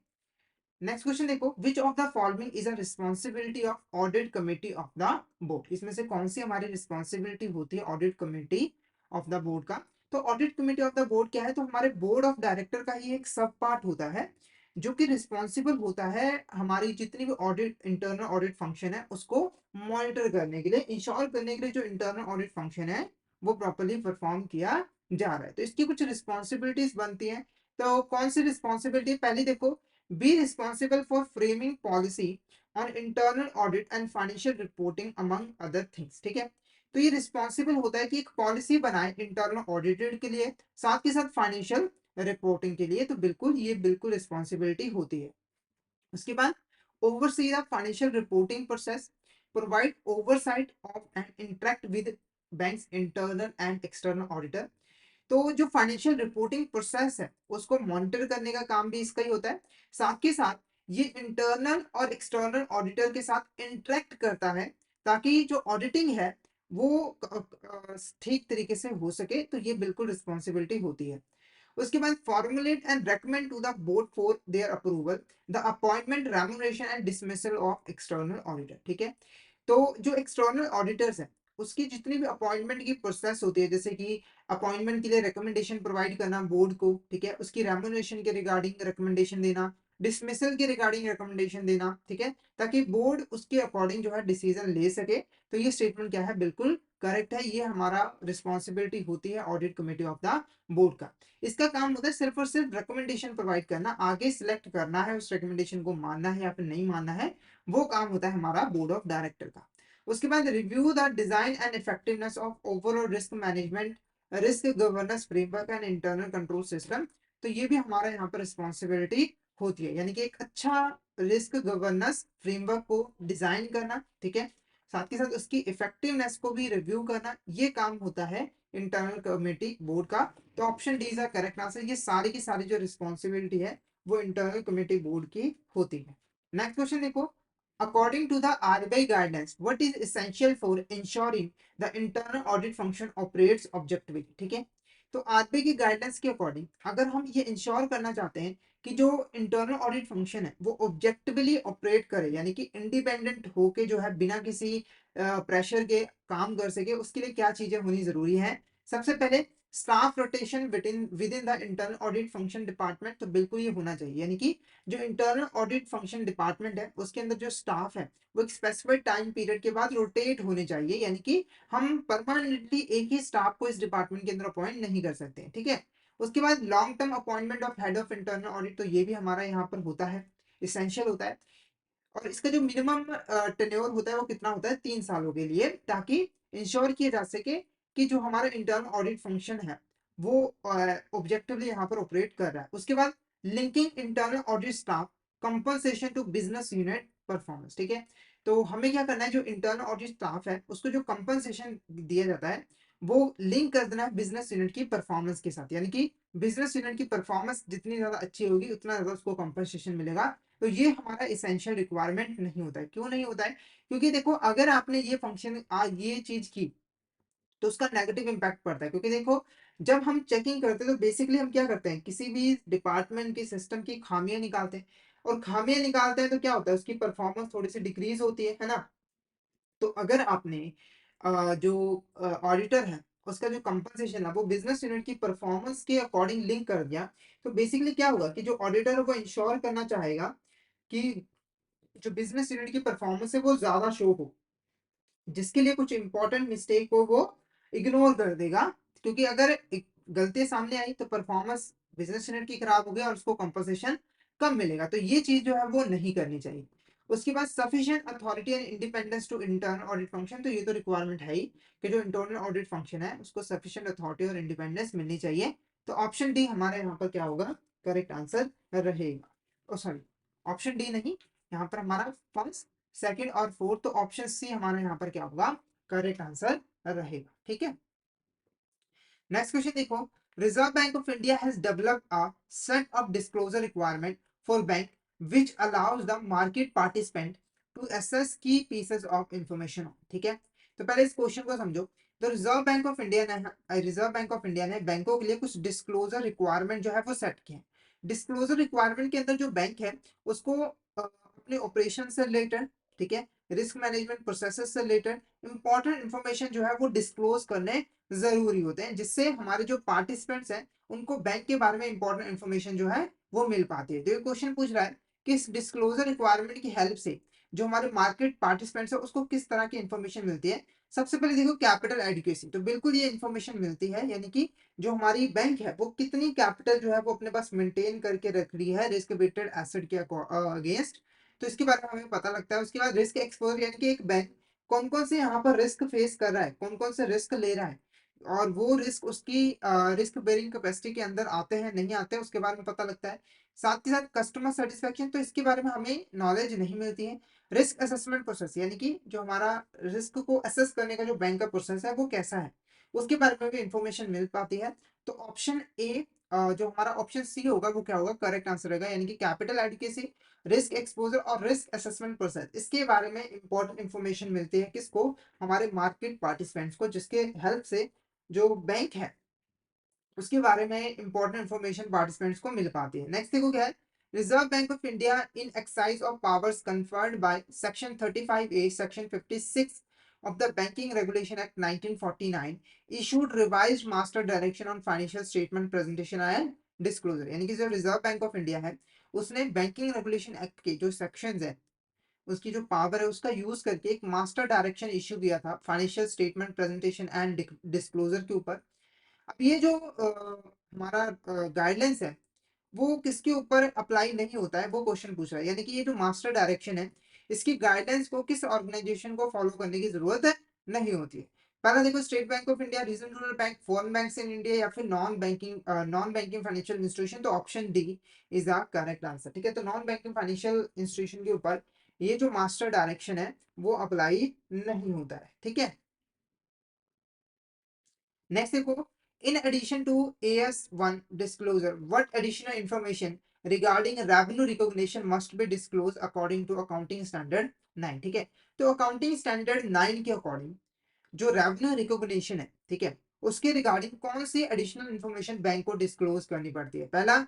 Speaker 1: नेक्स्ट क्वेश्चन देखो, which of the following is a responsibility of audit committee of the board. इसमें से कौन सी हमारी रिस्पॉन्सिबिलिटी होती है audit committee of the board का। तो audit committee of the board क्या है, तो हमारे बोर्ड ऑफ डायरेक्टर का ही एक सब पार्ट होता है जो कि रिस्पॉन्सिबल होता है हमारी जितनी भी ऑडिट, इंटरनल ऑडिट फंक्शन है उसको मॉनिटर करने के लिए, इंश्योर करने के लिए जो इंटरनल ऑडिट फंक्शन है वो प्रॉपरली परफॉर्म किया जा रहा है। तो इसकी कुछ रिस्पॉन्सिबिलिटीज बनती हैं। तो कौन सी रिस्पॉन्सिबिलिटी, पहले देखो, be responsible for framing policy on internal audit and financial reporting among other things। ठीक है, तो ये रिस्पॉन्सिबल होता है कि एक पॉलिसी बनाए इंटरनल ऑडिटेड के लिए, साथ के साथ फाइनेंशियल रिपोर्टिंग के लिए। तो बिल्कुल ये बिल्कुल रिस्पॉन्सिबिलिटी होती है। उसके बाद oversee the financial reporting process, provide oversight of and interact with banks internal and external auditor. तो जो फाइनेंशियल रिपोर्टिंग प्रोसेस है उसको मॉनिटर करने का काम भी इसका ही होता है। साथ के साथ ये इंटरनल और एक्सटर्नल ऑडिटर के साथ इंटरेक्ट करता है ताकि जो ऑडिटिंग है वो ठीक तरीके से हो सके। तो ये बिल्कुल रिस्पॉन्सिबिलिटी होती है। उसके बाद formulate and recommend to the board for their approval the appointment, remuneration and dismissal of external auditor. ठीक है, तो जो एक्सटर्नल ऑडिटर्स हैं उसकी जितनी भी अपॉइंटमेंट की प्रोसेस होती है, जैसे कि अपॉइंटमेंट के लिए रिकमेंडेशन प्रोवाइड करना बोर्ड को, ठीक है, उसकी रेम्युनरेशन के रिगार्डिंग रिकमेंडेशन देना, डिसमिसल के रिगार्डिंग रिकमेंडेशन देना, ठीक है, ताकि बोर्ड उसके अकॉर्डिंग जो है डिसीजन ले सके। तो ये स्टेटमेंट क्या है, बिल्कुल करेक्ट है। ये हमारा रिस्पॉन्सिबिलिटी होती है audit committee of the board का। इसका काम होता है सिर्फ और सिर्फ रिकमेंडेशन प्रोवाइड करना, आगे सिलेक्ट करना है उस रिकमेंडेशन को मानना है या फिर नहीं मानना है, वो काम होता है हमारा बोर्ड ऑफ डायरेक्टर का। उसके बाद review the design and effectiveness of overall risk management, risk governance framework and internal control system. तो ये भी हमारा यहाँ पर रिस्पॉन्सिबिलिटी होती है, यानी कि एक अच्छा रिस्क गवर्नेंस फ्रेमवर्क को डिजाइन करना, ठीक है, साथ के साथ उसकी इफेक्टिवनेस को भी रिव्यू करना, ये काम होता है इंटरनल कमेटी बोर्ड का। तो option D is the correct answer. ये सारी की सारी जो रिस्पॉन्सिबिलिटी है वो इंटरनल कमेटी बोर्ड की होती है। नेक्स्ट क्वेश्चन देखो, according to the RBI guidance what is essential for insuring the internal audit function operates objectively, ठीक है। तो आरबीआई की गाइडेंस के अकॉर्डिंग अगर हम ये इंश्योर करना चाहते हैं कि जो इंटरनल ऑडिट फंक्शन है वो ऑब्जेक्टिवली ऑपरेट करे, यानी कि इंडिपेंडेंट होके जो है बिना किसी प्रेशर के काम कर सके, उसके लिए क्या चीजें होनी जरूरी है। सबसे पहले staff rotation with in the internal audit function department, तो बिल्कुल ये होना चाहिए, यानी कि जो इंटरनल ऑडिट फंक्शन डिपार्टमेंट है उसके अंदर जो स्टाफ है वो एक स्पेसिफिक टाइम पीरियड के बाद रोटेट होने चाहिए, यानी कि हम परमानेंटली एक ही स्टाफ को इस डिपार्टमेंट के अंदर अपॉइंट नहीं कर सकते, ठीक है। उसके बाद long term appointment of head of internal audit, तो ये भी हमारा यहाँ पर होता है, इसेंशियल होता है। और इसका जो मिनिमम टेन्योर होता है वो कितना होता है, 3 सालों के लिए, ताकि इंश्योर किया जा सके कि जो हमारा इंटरनल ऑडिट फंक्शन है वो ऑब्जेक्टिवली यहाँ पर ऑपरेट कर रहा है। उसके बाद linking internal audit staff compensation to business unit performance, ठीक है। तो हमें क्या करना है, जो इंटरनल ऑडिट स्टाफ है उसको जो कंपनसेशन दिया जाता है वो लिंक कर देना है बिजनेस यूनिट की परफॉर्मेंस के साथ, यानी कि बिजनेस यूनिट की परफॉर्मेंस जितनी ज्यादा अच्छी होगी उतना ज्यादा उसको कंपनसेशन मिलेगा। तो ये हमारा इसेंशियल रिक्वायरमेंट नहीं होता है। क्यों नहीं होता है, क्योंकि देखो अगर आपने ये फंक्शन ये चीज की तो उसका नेगेटिव इम्पैक्ट पड़ता है। क्योंकि देखो जब हम चेकिंग करते हैं तो बेसिकली हम क्या करते हैं, किसी भी डिपार्टमेंट की सिस्टम की खामियां निकालते हैं, और खामियां निकालते हैं तो क्या होता है, उसकी परफॉर्मेंस थोड़ी सी डिक्रीज होती है ना। तो अगर आपने जो ऑडिटर है उसका जो कंपनसेशन है वो बिजनेस यूनिट की परफॉर्मेंस के अकॉर्डिंग लिंक कर दिया, तो बेसिकली क्या होगा कि जो ऑडिटर है वो इंश्योर करना चाहेगा कि जो बिजनेस यूनिट की परफॉर्मेंस है वो ज्यादा शो हो, जिसके लिए कुछ इंपॉर्टेंट मिस्टेक को वो इग्नोर कर देगा। क्योंकि अगर एक गलती सामने आई तो परफॉर्मेंस बिजनेस यूनिट की खराब हो गया और उसको कंपनसेशन कम मिलेगा, तो ये चीज जो है वो नहीं करनी चाहिए। उसके बाद sufficient authority and independence to internal audit function, तो ये तो रिक्वायरमेंट है ही कि जो इंटरनल ऑडिट फंक्शन है उसको सफिशिएंट अथॉरिटी और इंडिपेंडेंस मिलनी चाहिए। तो ऑप्शन डी हमारे यहाँ पर क्या होगा, करेक्ट आंसर रहेगा। ओ सॉरी, ऑप्शन डी नहीं, यहाँ पर हमारा फर्स्ट सेकंड और फोर्थ, तो ऑप्शन सी हमारा यहाँ पर क्या होगा, करेक्ट आंसर रहेगा, ठीक है। नेक्स्ट क्वेश्चन देखो, Reserve Bank of India has developed a set of disclosure requirement for bank which allows the market participant to assess key pieces of information, ठीक है। तो पहले इस क्वेश्चन को समझो। तो रिजर्व बैंक ऑफ इंडिया ने बैंकों के लिए कुछ डिस्क्लोजर रिक्वायरमेंट जो है वो सेट किए हैं। डिस्क्लोजर रिक्वायरमेंट के अंदर जो बैंक है उसको अपने ऑपरेशन से रिलेटेड, ठीक है, रिस्क मैनेजमेंट प्रोसेसेस से रिलेटेड इंपॉर्टेंट इंफॉर्मेशन जो है वो डिस्क्लोज करने जरूरी होते हैं, जिससे हमारे जो पार्टिसिपेंट्स हैं उनको बैंक के बारे में इंपॉर्टेंट इंफॉर्मेशन जो है वो मिल पाती है। तो ये क्वेश्चन पूछ रहा है कि इस डिस्क्लोजर रिक्वायरमेंट की हेल्प से जो हमारे मार्केट पार्टिसिपेंट्स है उसको किस तरह की इंफॉर्मेशन मिलती है। सबसे पहले देखो कैपिटल एडिक्वेसी, तो बिल्कुल ये इंफॉर्मेशन मिलती है, यानी कि जो हमारी बैंक है वो कितनी कैपिटल जो है वो अपने पास मेंटेन करके रख रही है रिस्क वेटेड एसेट के अगेंस्ट, तो इसके बारे में हमें पता लगता है। उसके बाद रिस्क एक्सपोजर, यानी कि एक बैंक कौन कौन से यहाँ पर रिस्क फेस कर रहा है, कौन कौन से रिस्क ले रहा है, और वो रिस्क उसकी रिस्क बेरिंग कैपेसिटी के अंदर आते हैं नहीं आते हैं उसके बारे में पता लगता है। साथ के साथ कस्टमर सेटिस्फेक्शन, तो इसके बारे में हमें नॉलेज नहीं मिलती है। रिस्क असेसमेंट प्रोसेस, यानी कि जो हमारा रिस्क को असेस करने का जो बैंक का प्रोसेस है वो कैसा है, उसके बारे में भी इंफॉर्मेशन मिल पाती है। तो ऑप्शन ए जो हमारा ऑप्शन सी होगा वो क्या होगा, करेक्ट आंसर होगा, यानी कि कैपिटल एडिक्वेसी, रिस्क एक्सपोजर और रिस्क असेसमेंट प्रोसेस, इसके बारे में इंपॉर्टेंट इंफॉर्मेशन मिलती है किसको, हमारे मार्केट पार्टिसिपेंट्स को, जिसके हेल्प से जो बैंक है उसके बारे में इंपॉर्टेंट इंफॉर्मेशन पार्टिसिपेंट्स को मिल पाती है। नेक्स्ट देखो क्या है, reserve Bank of India in excise of powers conferred by section 35A section 56 of the Banking Regulation Act 1949 issued revised master direction on financial statement presentation and disclosure, यानी कि जो reserve Bank of India है उसने banking regulation act के जो sections है, उसकी जो पावर है उसका यूज करके एक मास्टर डायरेक्शन इश्यू किया था financial statement presentation and disclosure के ऊपर। अब ये जो हमारा गाइडलाइंस है वो किसके ऊपर अप्लाई नहीं होता है, वो क्वेश्चन पूछ रहा है। यानी कि ये जो मास्टर डायरेक्शन है, इसकी गाइडेंस को किस ऑर्गेनाइजेशन को फॉलो करने की जरूरत है नहीं होती है। पहला देखो, state bank of India, regional rural bank, foreign banks in India, या फिर नॉन बैंकिंग फाइनेंशियल इंस्टीट्यूशन। तो option D is the correct answer. ठीक है, तो नॉन बैंकिंग फाइनेंशियल इंस्टीट्यूशन के ऊपर ये जो मास्टर डायरेक्शन है वो अप्लाई नहीं होता है। ठीक है, नेक्स्ट देखो, in addition to AS1 disclosure, what additional information regarding revenue recognition must be disclosed according to accounting standard 9। ठीक है, तो अकाउंटिंग स्टैंडर्ड 9 के अकॉर्डिंग जो रेवेन्यू रिकॉग्निशन है, ठीक है, उसके रिगार्डिंग कौन सी एडिशनल इंफॉर्मेशन बैंक को डिस्क्लोज करनी पड़ती है। पहला,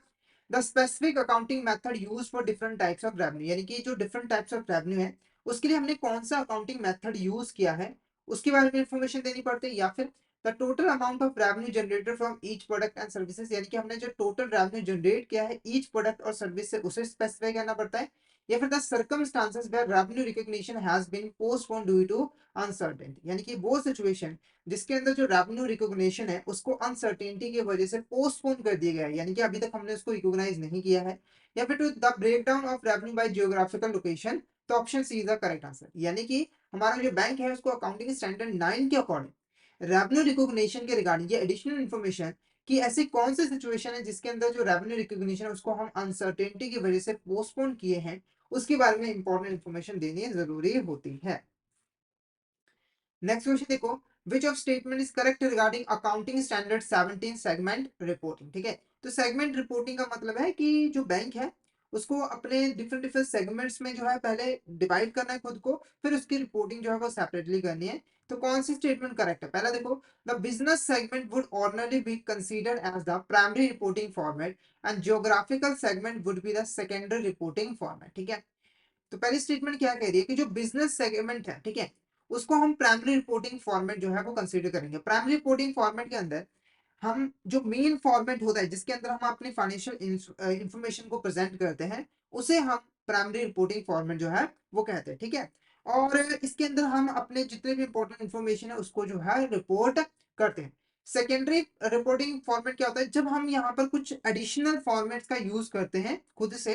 Speaker 1: the specific accounting method use for different types of revenue, यानी कि जो डिफरेंट टाइप्स ऑफ रेवेन्यू है उसके लिए हमने कौन सा अकाउंटिंग मेथड यूज किया है उसके बारे में इंफॉर्मेशन देनी पड़ती है। या फिर the total amount of revenue generated from each product and services, यानी कि हमने जो टोटल रेवेन्यू जनरेट किया है ईच प्रोडक्ट और सर्विस से उसे स्पेसिफाई करना पड़ता है। या फिर the circumstances where revenue recognition has been postponed due to uncertainty, यानी कि वो सिचुएशन जिसके अंदर जो रेवेन्यू रिकॉग्निशन है उसको अनसर्टेनिटी की वजह से पोस्टपोन कर दिया गया है, यानी कि अभी तक हमने उसको रिकॉग्नाइज नहीं किया है। या फिर to the breakdown of revenue by geographical location. तो option C is the correct answer, यानी कि हमारा जो बैंक है उसको अकाउंटिंग स्टैंडर्ड 9 के अकॉर्डिंग रेवेन्यू रिकॉग्निशन के रिगार्डिंग ये एडिशनल इन्फॉर्मेशन कि ऐसी कौन सी सिचुएशन है जिसके अंदर जो रेवेन्यू रिकॉग्निशन है उसको हम अनसर्टेनिटी की वजह से पोस्टपोन किए हैं, उसके बारे में इंपॉर्टेंट इन्फॉर्मेशन देनी जरूरी होती है। नेक्स्ट क्वेश्चन देखो, which of statement is correct regarding accounting standard 17 segment reporting. ठीक है, तो सेगमेंट रिपोर्टिंग का मतलब है कि जो बैंक है उसको अपने डिफरेंट डिफरेंट सेगमेंट्स में जो है पहले डिवाइड करना है खुद को, फिर उसकी रिपोर्टिंग जो है वो सेपरेटली करनी है। तो कौन सी स्टेटमेंट करेक्ट है। पहला देखो, the business segment would ordinarily be considered as the primary reporting format and geographical segment would be the secondary reporting format. ठीक है, तो पहली स्टेटमेंट क्या कह रही है कि जो बिजनेस सेगमेंट है, ठीक है, उसको हम प्राइमरी रिपोर्टिंग फॉर्मेट जो है वो कंसीडर करेंगे। प्राइमरी रिपोर्टिंग फॉर्मेट के अंदर हम जो मेन फॉर्मेट होता है जिसके अंदर हम अपनी फाइनेंशियल इंफॉर्मेशन को प्रेजेंट करते हैं उसे हम प्राइमरी रिपोर्टिंग फॉर्मेट जो है वो कहते हैं। ठीक है, और इसके अंदर हम अपने जितने भी इंपॉर्टेंट इंफॉर्मेशन है उसको जो है रिपोर्ट करते हैं। सेकेंडरी रिपोर्टिंग फॉर्मेट क्या होता है, जब हम यहाँ पर कुछ एडिशनल फॉर्मेट्स का यूज करते हैं खुद से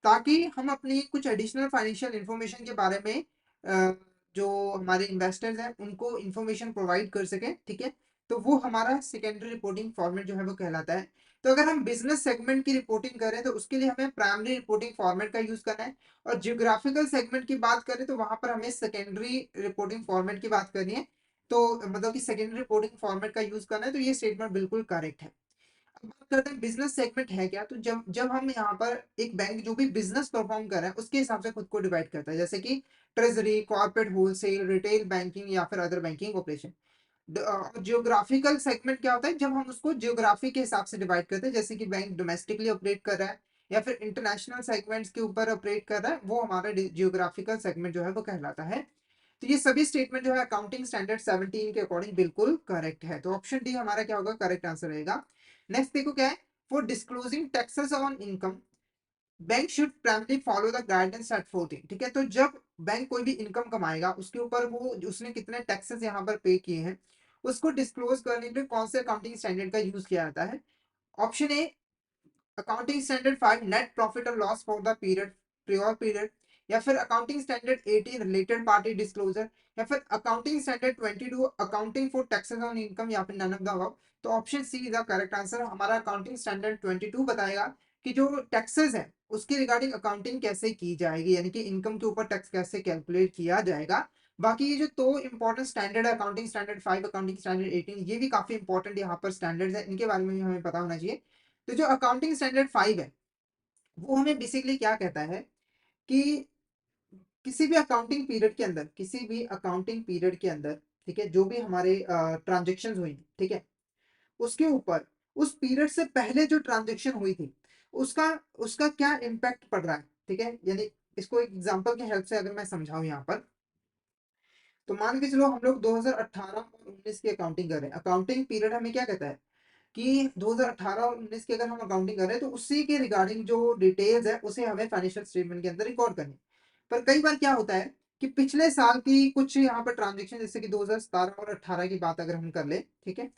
Speaker 1: ताकि हम अपनी कुछ एडिशनल फाइनेंशियल इंफॉर्मेशन के बारे में जो हमारे इन्वेस्टर्स हैं उनको इंफॉर्मेशन प्रोवाइड कर सकें। ठीक है, तो वो हमारा सेकेंडरी रिपोर्टिंग फॉर्मेट जो है वो कहलाता है। तो अगर हम बिजनेस सेगमेंट की रिपोर्टिंग करें तो उसके लिए हमें प्राइमरी रिपोर्टिंग फॉर्मेट का यूज करना है, और जियोग्राफिकल सेगमेंट की बात करें तो वहां पर हमें सेकेंडरी रिपोर्टिंग फॉर्मेट की बात करनी है। तो मतलब कि सेकेंडरी रिपोर्टिंग फॉर्मेट का यूज करना है, तो ये स्टेटमेंट बिल्कुल करेक्ट है। बात करते हैं बिजनेस सेगमेंट है क्या, तो जब जब हम यहाँ पर एक बैंक जो भी बिजनेस परफॉर्म कर रहा है उसके हिसाब से खुद को डिवाइड करता है, जैसे कि treasury, corporate, wholesale, retail banking या फिर other banking operation. Geographical segment क्या होता है, जब हम उसको जियोग्राफी के हिसाब से डिवाइड करते हैं, जैसे कि बैंक डोमेस्टिकली ऑपरेट कर रहा है या फिर इंटरनेशनल सेगमेंट्स के ऊपर ऑपरेट कर रहा है, वो हमारा जियोग्राफिकल सेगमेंट जो है वो कहलाता है। तो ये सभी स्टेटमेंट जो है अकाउंटिंग स्टैंडर्ड 17 के अकॉर्डिंग बिल्कुल करेक्ट है, तो ऑप्शन डी हमारा क्या होगा, करेक्ट आंसर रहेगा। नेक्स्ट देखो क्या है, for disclosing taxes on income bank should primarily follow the guidance set fourth. ठीक है, तो जब बैंक कोई भी इनकम कमाएगा उसके ऊपर वो उसने कितने टैक्सेस यहाँ पर पे किए हैं उसको डिस्क्लोज करने के लिए कौन से अकाउंटिंग स्टैंडर्ड का यूज किया जाता है। Option A accounting standard 5 net profit और loss for the period, prior period, या फिर accounting standard 18 related party disclosure, या फिर accounting standard 22 accounting for taxes on income, या फिर नन ऑफ द अबव। तो option C is the correct answer. हमारा accounting standard 22 बताएगा कि जो टैक्सेस है उसकी रिगार्डिंग अकाउंटिंग कैसे की जाएगी, यानी कि इनकम के ऊपर टैक्स कैसे कैलकुलेट किया जाएगा। बाकी ये जो दो इंपॉर्टेंट स्टैंडर्ड है, अकाउंटिंग स्टैंडर्ड 5, अकाउंटिंग स्टैंडर्ड 18, ये भी काफी इंपॉर्टेंट यहाँ पर स्टैंडर्ड्स है, इनके बारे में भी हमें पता होना चाहिए। तो जो अकाउंटिंग स्टैंडर्ड 5 है वो हमें बेसिकली क्या कहता है कि किसी भी अकाउंटिंग पीरियड के अंदर, किसी भी अकाउंटिंग पीरियड के अंदर, ठीक है, जो भी हमारे ट्रांजेक्शन हुई, ठीक है, उसके ऊपर उस पीरियड से पहले जो ट्रांजेक्शन हुई थी उसका उसका क्या इम्पैक्ट पड़ रहा है। ठीक है, यानी इसको एक एग्जांपल की हेल्प से अगर मैं समझाऊं यहाँ पर, तो मान के चलो हम लोग 2018 और 19 की अकाउंटिंग कर रहे हैं। अकाउंटिंग पीरियड हमें क्या कहता है कि 2018 और 19 की अगर हम अकाउंटिंग कर रहे हैं तो उसी के रिगार्डिंग जो डिटेल्स है उसे हमें फाइनेंशियल स्टेटमेंट के अंदर रिकॉर्ड करनी है। पर कई बार क्या होता है कि पिछले साल की कुछ यहाँ पर ट्रांजेक्शन, जैसे कि 2017 और 18 की बात अगर हम कर ले, ठीक है,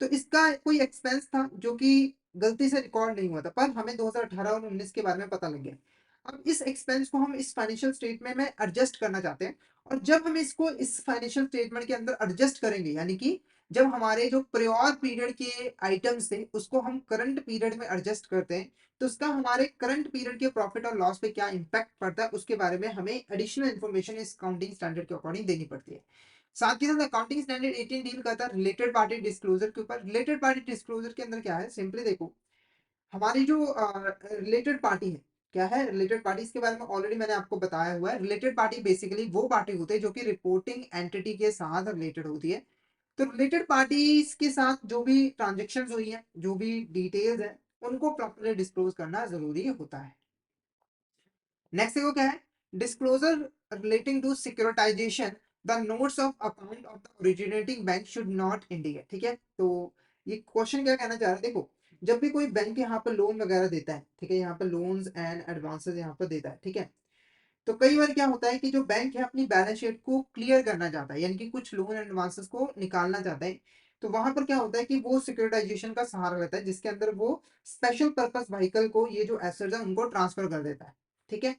Speaker 1: तो इसका कोई एक्सपेंस था जो कि गलती से रिकॉर्ड नहीं हुआ था, पर हमें 2018 और 19 के बारे में पता लग गया। अब इस एक्सपेंस को हम इस फाइनेंशियल स्टेटमेंट में एडजस्ट करना चाहते हैं, और जब हम इसको इस फाइनेंशियल स्टेटमेंट के अंदर एडजस्ट करेंगे, यानी कि जब हमारे जो प्रायर पीरियड के आइटम्स थे उसको हम करंट पीरियड में एडजस्ट करते हैं, तो उसका हमारे करंट पीरियड के प्रॉफिट और लॉस पे क्या इंपैक्ट पड़ता है उसके बारे में हमें एडिशनल इन्फॉर्मेशन इस अकाउंटिंग स्टैंडर्ड के अकॉर्डिंग देनी पड़ती है। साथ ही साथ अकाउंटिंग स्टैंडर्ड 18 डील करता है रिलेटेड पार्टी डिस्क्लोजर के ऊपर। रिलेटेड पार्टी डिस्क्लोजर के अंदर क्या है, सिंपली देखो, हमारी जो रिलेटेड पार्टी है, क्या है रिलेटेड पार्टी, इसके बारे में ऑलरेडी मैंने आपको बताया हुआ है। रिलेटेड पार्टी बेसिकली वो पार्टी होते हैं जो कि रिपोर्टिंग एंटिटी के साथ रिलेटेड होती है। तो रिलेटेड पार्टीज के साथ जो भी ट्रांजेक्शन हुई है, जो भी डिटेल्स है, उनको प्रॉपरली डिस्क्लोज करना जरूरी होता है। नेक्स्ट देखो क्या है, disclosure relating to securitization, the notes of account of the originating bank should not indicate. ठीक है, तो ये क्वेश्चन क्या कहना चाह रहा है, देखो, जब भी कोई बैंक यहाँ पर लोन वगैरह देता है, ठीक है, यहाँ पर लोन्स एंड एडवांसेस यहाँ पर देता है, ठीक है, तो कई बार क्या होता है कि जो बैंक है अपनी बैलेंस शीट को क्लियर करना चाहता है, यानी कि कुछ लोन एडवांसेस को निकालना चाहता है, तो वहां पर क्या होता है कि वो सिक्योरिटाइजेशन का सहारा लेता है, जिसके अंदर वो स्पेशल पर्पस व्हीकल को, ये जो एसेट्स है उनको ट्रांसफर कर देता है। ठीक है,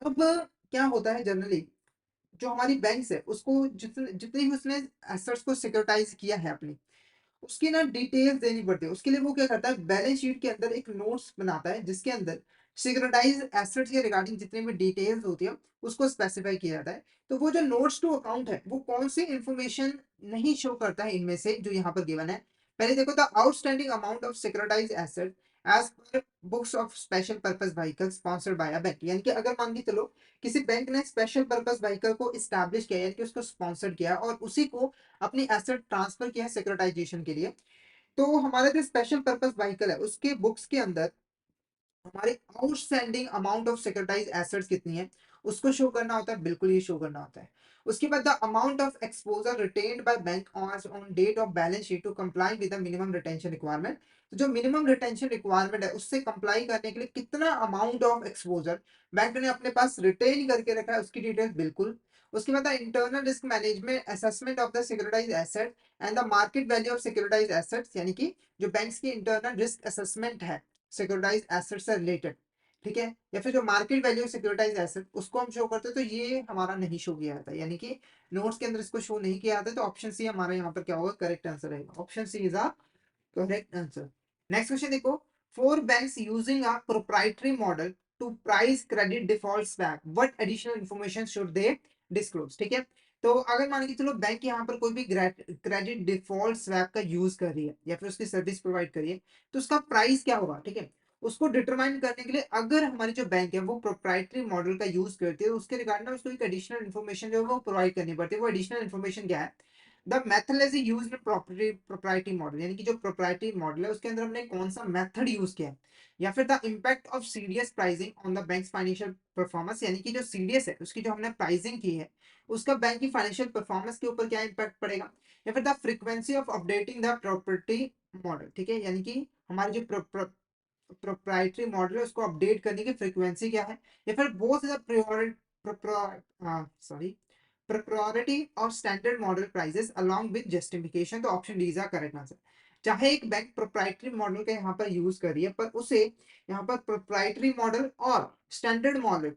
Speaker 1: अब क्या होता है जनरली, जो हमारी बैंक्स है उसको जितने जितनी भी उसने एसेट्स को सिक्योरिटाइज किया है अपनी, उसकी ना डिटेल्स देनी पड़ती है। उसके लिए वो क्या करता है, बैलेंस शीट के अंदर एक नोट्स बनाता है जिसके अंदर सिक्योरिटाइज एसेट्स के रिगार्डिंग जितनी भी डिटेल्स होती है उसको स्पेसिफाई किया जाता है। तो वो जो नोट्स टू अकाउंट है वो कौन सी इंफॉर्मेशन नहीं शो करता है इनमें से जो यहाँ पर गिवन है। पहले देखो, the outstanding amount of securitize asset as per books of special purpose vehicle sponsored by a bank, यानी कि अगर मान के चलो किसी बैंक ने स्पेशल पर्पस व्हीकल को इस्टेब्लिश किया, यानी कि उसको स्पॉन्सर किया और उसी को अपनी एसेट ट्रांसफर किया है सिक्योरिटाइजेशन के लिए, तो हमारा जो स्पेशल पर्पस व्हीकल है उसके बुक्स के अंदर हमारे outstanding amount of securitise assets कितनी है उसको शो करना होता है, बिल्कुल ये शो करना होता है। उसके बाद the amount of exposure retained by bank on date of balance sheet to comply with the minimum retention requirement. तो जो मिनिमम रिटेंशन रिक्वायरमेंट है उससे कंप्लाई करने के लिए कितना अमाउंट ऑफ एक्सपोजर बैंक ने अपने पास रिटेन करके रखा है उसकी डिटेल बिल्कुल। उसके बाद internal risk management assessment of the securitise asset and the market value of securitise assets, यानी कि जो बैंक्स की इंटरनल रिस्क असेसमेंट है सिक्योरिटाइज एसेट से रिलेटेड, ठीक है, या फिर जो मार्केट वैल्यू सिक्योरिटाइज एसेट उसको हम शो करते हैं, तो ये हमारा नहीं शो किया जाता, यानी कि नोट्स के अंदर इसको शो नहीं किया जाता। तो ऑप्शन सी हमारा यहाँ पर क्या होगा, करेक्ट आंसर रहेगा। Option C is a correct answer. Next question देखो, for banks using a proprietary model to price credit default swap, what additional information should they disclose. ठीक है, तो अगर मान के चलो बैंक यहाँ पर कोई भी क्रेडिट डिफॉल्ट स्वैप का यूज कर रही है या फिर उसकी सर्विस प्रोवाइड कर रही है, तो उसका प्राइस क्या होगा, ठीक है, उसको डिटरमाइन करने के लिए अगर हमारी जो बैंक है वो प्रोप्राइटरी मॉडल का यूज करती है तो उसके रिगार्डिंग उसको एक एडिशनल इन्फॉर्मेशन जो है वो प्रोवाइड करनी पड़ती है। वो एडिशनल इन्फॉर्मेशन क्या है, the method use proprietary model, यानी कि जो प्रोप्राइटरी मॉडल है उसके अंदर हमने कौन सा मेथड यूज किया है, या फिर the impact of CDS pricing on the bank financial performance, यानी कि जो सीडीएस है उसकी जो हमने प्राइसिंग की है उसका बैंक की फाइनेंशियल परफॉर्मेंस के ऊपर क्या इम्पैक्ट पड़ेगा, या फिर the frequency of updating the property model. ठीक है, यानी कि हमारी जो प्रोप्राइटरी मॉडल है उसको अपडेट करने की फ्रीक्वेंसी क्या है, या फिर बहुत ज्यादा सॉरी priority और standard model prices along with justification. तो option D is a correct answer. चाहे एक बैंक प्रोप्राइटरी मॉडल का यहाँ पर यूज कर रही है, पर उसे यहाँ पर प्रोप्राइटरी मॉडल और स्टैंडर्ड मॉडल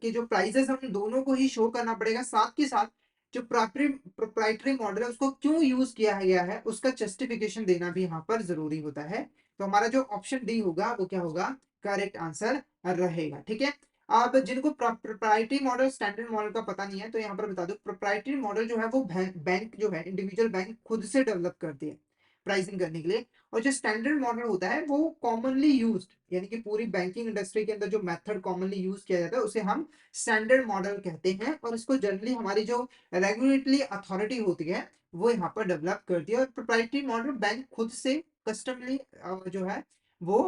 Speaker 1: के जो प्राइसेस हम दोनों को ही शो करना पड़ेगा, साथ के साथ जो प्रोप्राइटरी मॉडल है उसको क्यों यूज किया गया है उसका जस्टिफिकेशन देना भी यहाँ पर जरूरी होता है। तो हमारा जो ऑप्शन डी होगा वो क्या होगा, करेक्ट आंसर रहेगा। ठीक है, अब जिनको प्रोप्राइटरी मॉडल स्टैंडर्ड मॉडल का पता नहीं है तो यहाँ पर बता दो, प्रोप्राइटरी मॉडल जो है वो बैंक जो है इंडिविजुअल बैंक खुद से डेवलप करती है प्राइसिंग करने के लिए, और जो स्टैंडर्ड मॉडल होता है वो कॉमनली यूज्ड, यानी कि पूरी बैंकिंग इंडस्ट्री के अंदर जो मेथड कॉमनली यूज किया जाता है उसे हम स्टैंडर्ड मॉडल कहते हैं, और इसको जनरली हमारी जो रेगुलेटरी अथॉरिटी होती है वो यहाँ पर डेवलप करती है, और प्रोप्राइटरी मॉडल बैंक खुद से कस्टमली जो है वो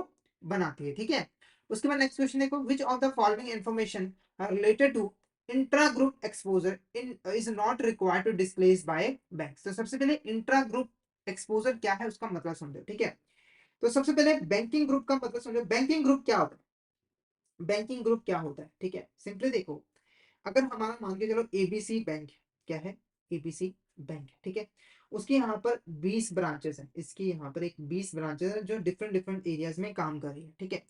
Speaker 1: बनाती है। ठीक है, उसके बाद नेक्स्ट क्वेश्चन देखो, which of the following information related to intra group exposure in is not required to disclose by banks. तो सबसे पहले इंट्रा ग्रुप एक्सपोजर क्या है उसका मतलब समझो, ठीक है। तो सबसे पहले बैंकिंग ग्रुप का मतलब समझो। बैंकिंग ग्रुप क्या होता है, बैंकिंग ग्रुप क्या होता है, ठीक है। सिंपली देखो, अगर हमारा मान के चलो एबीसी बैंक, क्या है, एबीसी बैंक, ठीक है। उसके यहाँ पर 20 ब्रांचेस हैं, इसकी यहाँ पर एक 20 ब्रांचेस है जो डिफरेंट डिफरेंट एरियाज में काम कर रही है, ठीक है।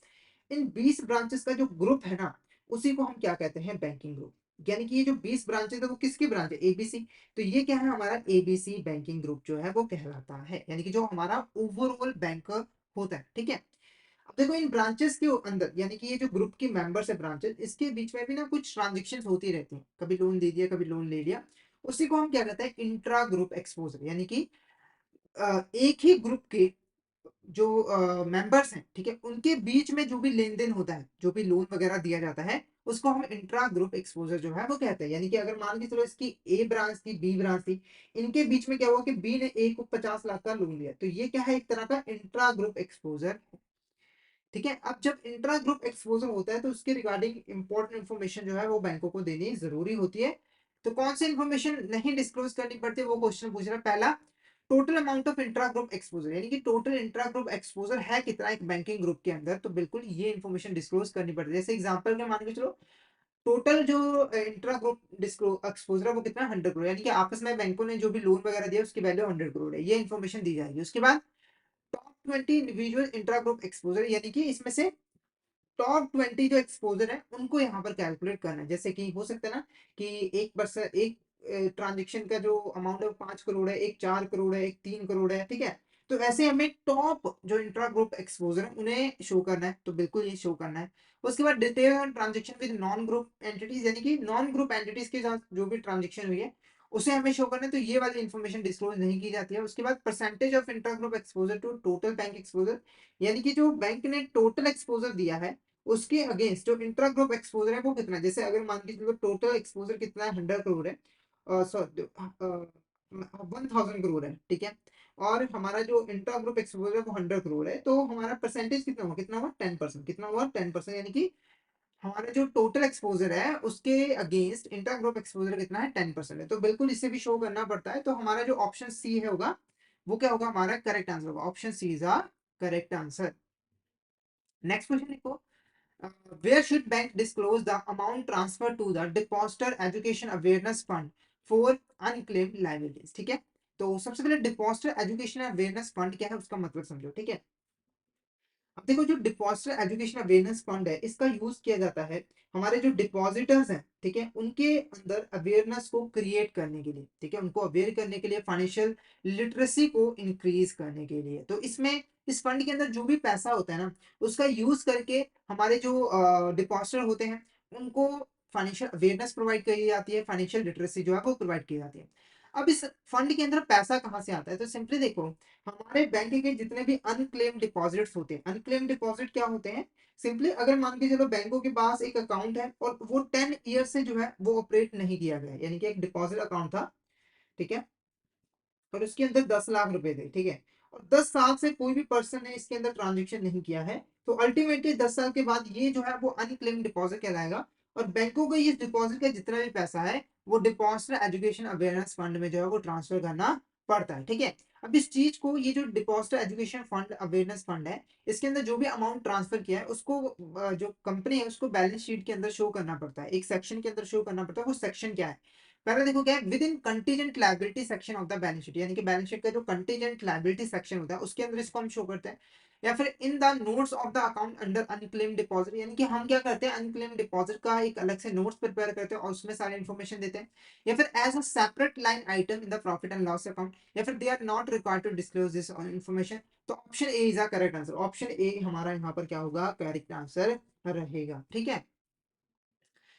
Speaker 1: इन 20 ब्रांचेस का जो ग्रुप है ना, उसी को हम क्या कहते हैं, बैंकिंग ग्रुप। यानी कि ये जो 20 ब्रांचेस है वो किसकी ब्रांच है, एबीसी। तो ये क्या है, हमारा एबीसी बैंकिंग ग्रुप जो है वो कहलाता है, यानी कि जो हमारा ओवरऑल बैंक होता है, ठीक है। अब देखो इन ब्रांचेस के अंदर, यानी कि ये जो ग्रुप के मेंबर्स है ब्रांचेस, इसके बीच में भी ना कुछ ट्रांजेक्शन होती रहती हैं, कभी लोन दे दिया कभी लोन ले लिया। उसी को हम क्या कहते हैं, इंट्रा ग्रुप एक्सपोजर। यानी कि एक ही ग्रुप के जो मेंबर्स हैं, ठीक है, उनके बीच में जो भी लेन देन होता है, जो भी लोन वगैरह दिया जाता है, उसको हम इंट्रा ग्रुप एक्सपोजर जो है वो कहते हैं। यानी कि अगर मान के चलो इसकी ए ब्रांच थी, बी ब्रांच थी, इनके बीच में क्या हुआ कि बी ने ए को 50 लाख का लोन लिया, तो ये क्या है, एक तरह का इंट्रा ग्रुप एक्सपोजर, ठीक है। अब जब इंट्रा ग्रुप एक्सपोजर होता है तो उसके रिगार्डिंग इंपॉर्टेंट इन्फॉर्मेशन जो है वो बैंकों को देनी जरूरी होती है। तो कौन सी इन्फॉर्मेशन नहीं डिस्क्लोज करनी पड़ती, वो क्वेश्चन पूछ रहा है। पहला, total amount of intra group exposure, यानी कि टोटल इंट्रा ग्रुप एक्सपोजर है कितना एक बैंकिंग ग्रुप के अंदर, तो बिल्कुल ये इन्फॉर्मेशन डिस्क्लोज करनी पड़ती है। जैसे एग्जांपल के मान के चलो, टोटल जो इंट्रा ग्रुप एक्सपोजर है वो कितना, 100 करोड़, यानी कि आपस में बैंकों ने जो भी लोन वगैरह दिया उसकी वैल्यू 100 करोड़ है, ये इन्फॉर्मेशन दी जाएगी। उसके बाद top 20 individual intra group exposure, यानी कि इसमें से टॉप 20 जो एक्सपोजर है उनको यहाँ पर कैलकुलेट करना है। जैसे कि हो सकता है ना कि एक ट्रांजेक्शन का जो अमाउंट है वो 5 करोड़ है, एक 4 करोड़ है, एक 3 करोड़ है, ठीक है। तो ऐसे हमें टॉप जो इंट्रा ग्रुप एक्सपोजर है उन्हें शो करना है, तो बिल्कुल ये शो करना है। उसके बाद detail on transaction with non group entities, यानी कि नॉन ग्रुप एंटिटीज के साथ जो भी ट्रांजेक्शन हुई है उसे हमें शो करना है, तो ये वाली इन्फॉर्मेशन डिस्क्लोज नहीं की जाती है। उसके बाद percentage of intra group exposure to total bank exposure, यानी कि जो बैंक ने टोटल एक्सपोजर दिया है उसके अगेंस्ट जो इंट्रा ग्रुप एक्सपोजर है वो कितना है। जैसे अगर मान के चलो टोटल एक्सपोजर कितना है, 100 करोड़ है, सॉरी 1000 करोड़ है, ठीक है। और हमारा जो इंट्रा ग्रुप एक्सपोजर है वो 100 करोड़ है, तो हमारा परसेंटेज कितना हुआ 10%, कितना हुआ 10%, यानी कि हमारा जो टोटल एक्सपोजर है उसके अगेंस्ट इंट्रा ग्रुप एक्सपोजर कितना है, 10% है। तो बिल्कुल इसे भी शो करना पड़ता है। तो हमारा जो ऑप्शन सी है होगा वो क्या होगा, हमारा करेक्ट आंसर होगा, option C is a correct answer. Next question देखो, where should bank disclose the amount transferred to the depositor education awareness fund for unclaimed liabilities, ठीक है। तो सबसे पहले डिपॉजिटर एजुकेशन अवेयरनेस फंड क्या है उसका मतलब समझो, ठीक है। अब देखो जो डिपॉजिटर एजुकेशन अवेयरनेस फंड है इसका यूज किया जाता है हमारे जो डिपॉजिटर्स हैं, ठीक है, उनके अंदर अवेयरनेस को क्रिएट करने के लिए, ठीक है, उनको अवेयर करने के लिए, फाइनेंशियल लिटरेसी को इंक्रीज करने के लिए। तो इसमें इस फंड के अंदर जो भी पैसा होता है ना उसका यूज करके हमारे जो डिपॉजिटर होते हैं उनको फाइनेंशियल अवेयरनेस प्रोवाइड करी जाती है, फाइनेंशियल लिटरेसी जो है वो प्रोवाइड की जाती है। अब इस फंड के अंदर पैसा कहाँ से आता है, तो सिंपली देखो, हमारे बैंक के जितने भी अनक्लेम डिपॉजिट्स होते हैं, अनक्लेम डिपॉजिट क्या होते हैं, सिंपली अगर मान के चलो बैंकों के पास एक अकाउंट है और वो 10 ईयर से जो है वो ऑपरेट नहीं किया गया है, यानी कि एक डिपॉजिट अकाउंट था, ठीक है, और उसके अंदर 10 लाख रुपए थे, ठीक है, और 10 साल से कोई भी पर्सन ने इसके अंदर ट्रांजेक्शन नहीं किया है, तो अल्टीमेटली 10 साल के बाद ये जो है वो अनक्लेम डिपॉजिट कहलाएगा। और बैंकों को इस डिपॉजिट का जितना भी पैसा है वो डिपॉजिटर एजुकेशन अवेयरनेस फंड में जो है वो ट्रांसफर करना पड़ता है, ठीक है। अब इस चीज को, ये जो depositor education fund awareness fund है, इसके अंदर जो भी अमाउंट ट्रांसफर किया है उसको जो कंपनी है उसको बैलेंस शीट के अंदर शो करना पड़ता है, एक सेक्शन के अंदर शो करना पड़ता है। वो सेक्शन क्या है, पहले देखो क्या है, with in contingent liability section of the balance sheet, यानी कि बैलेंस शीट का जो कंटीजेंट लायबिलिटी सेक्शन होता है उसके अंदर इसको हम शो करते हैं। या फिर in the notes of the account under unclaim deposit, यानी कि हम क्या करते हैं, अनक्लेम डिपॉजिट का एक अलग से नोट्स प्रिपेयर करते हैं और उसमें सारी इन्फॉर्मेशन देते हैं। या फिर as a separate line item in the profit and loss account, या फिर they are not required to disclose this information. तो option A is a correct answer, option A हमारा यहाँ पर क्या होगा, करेक्ट आंसर रहेगा, ठीक है।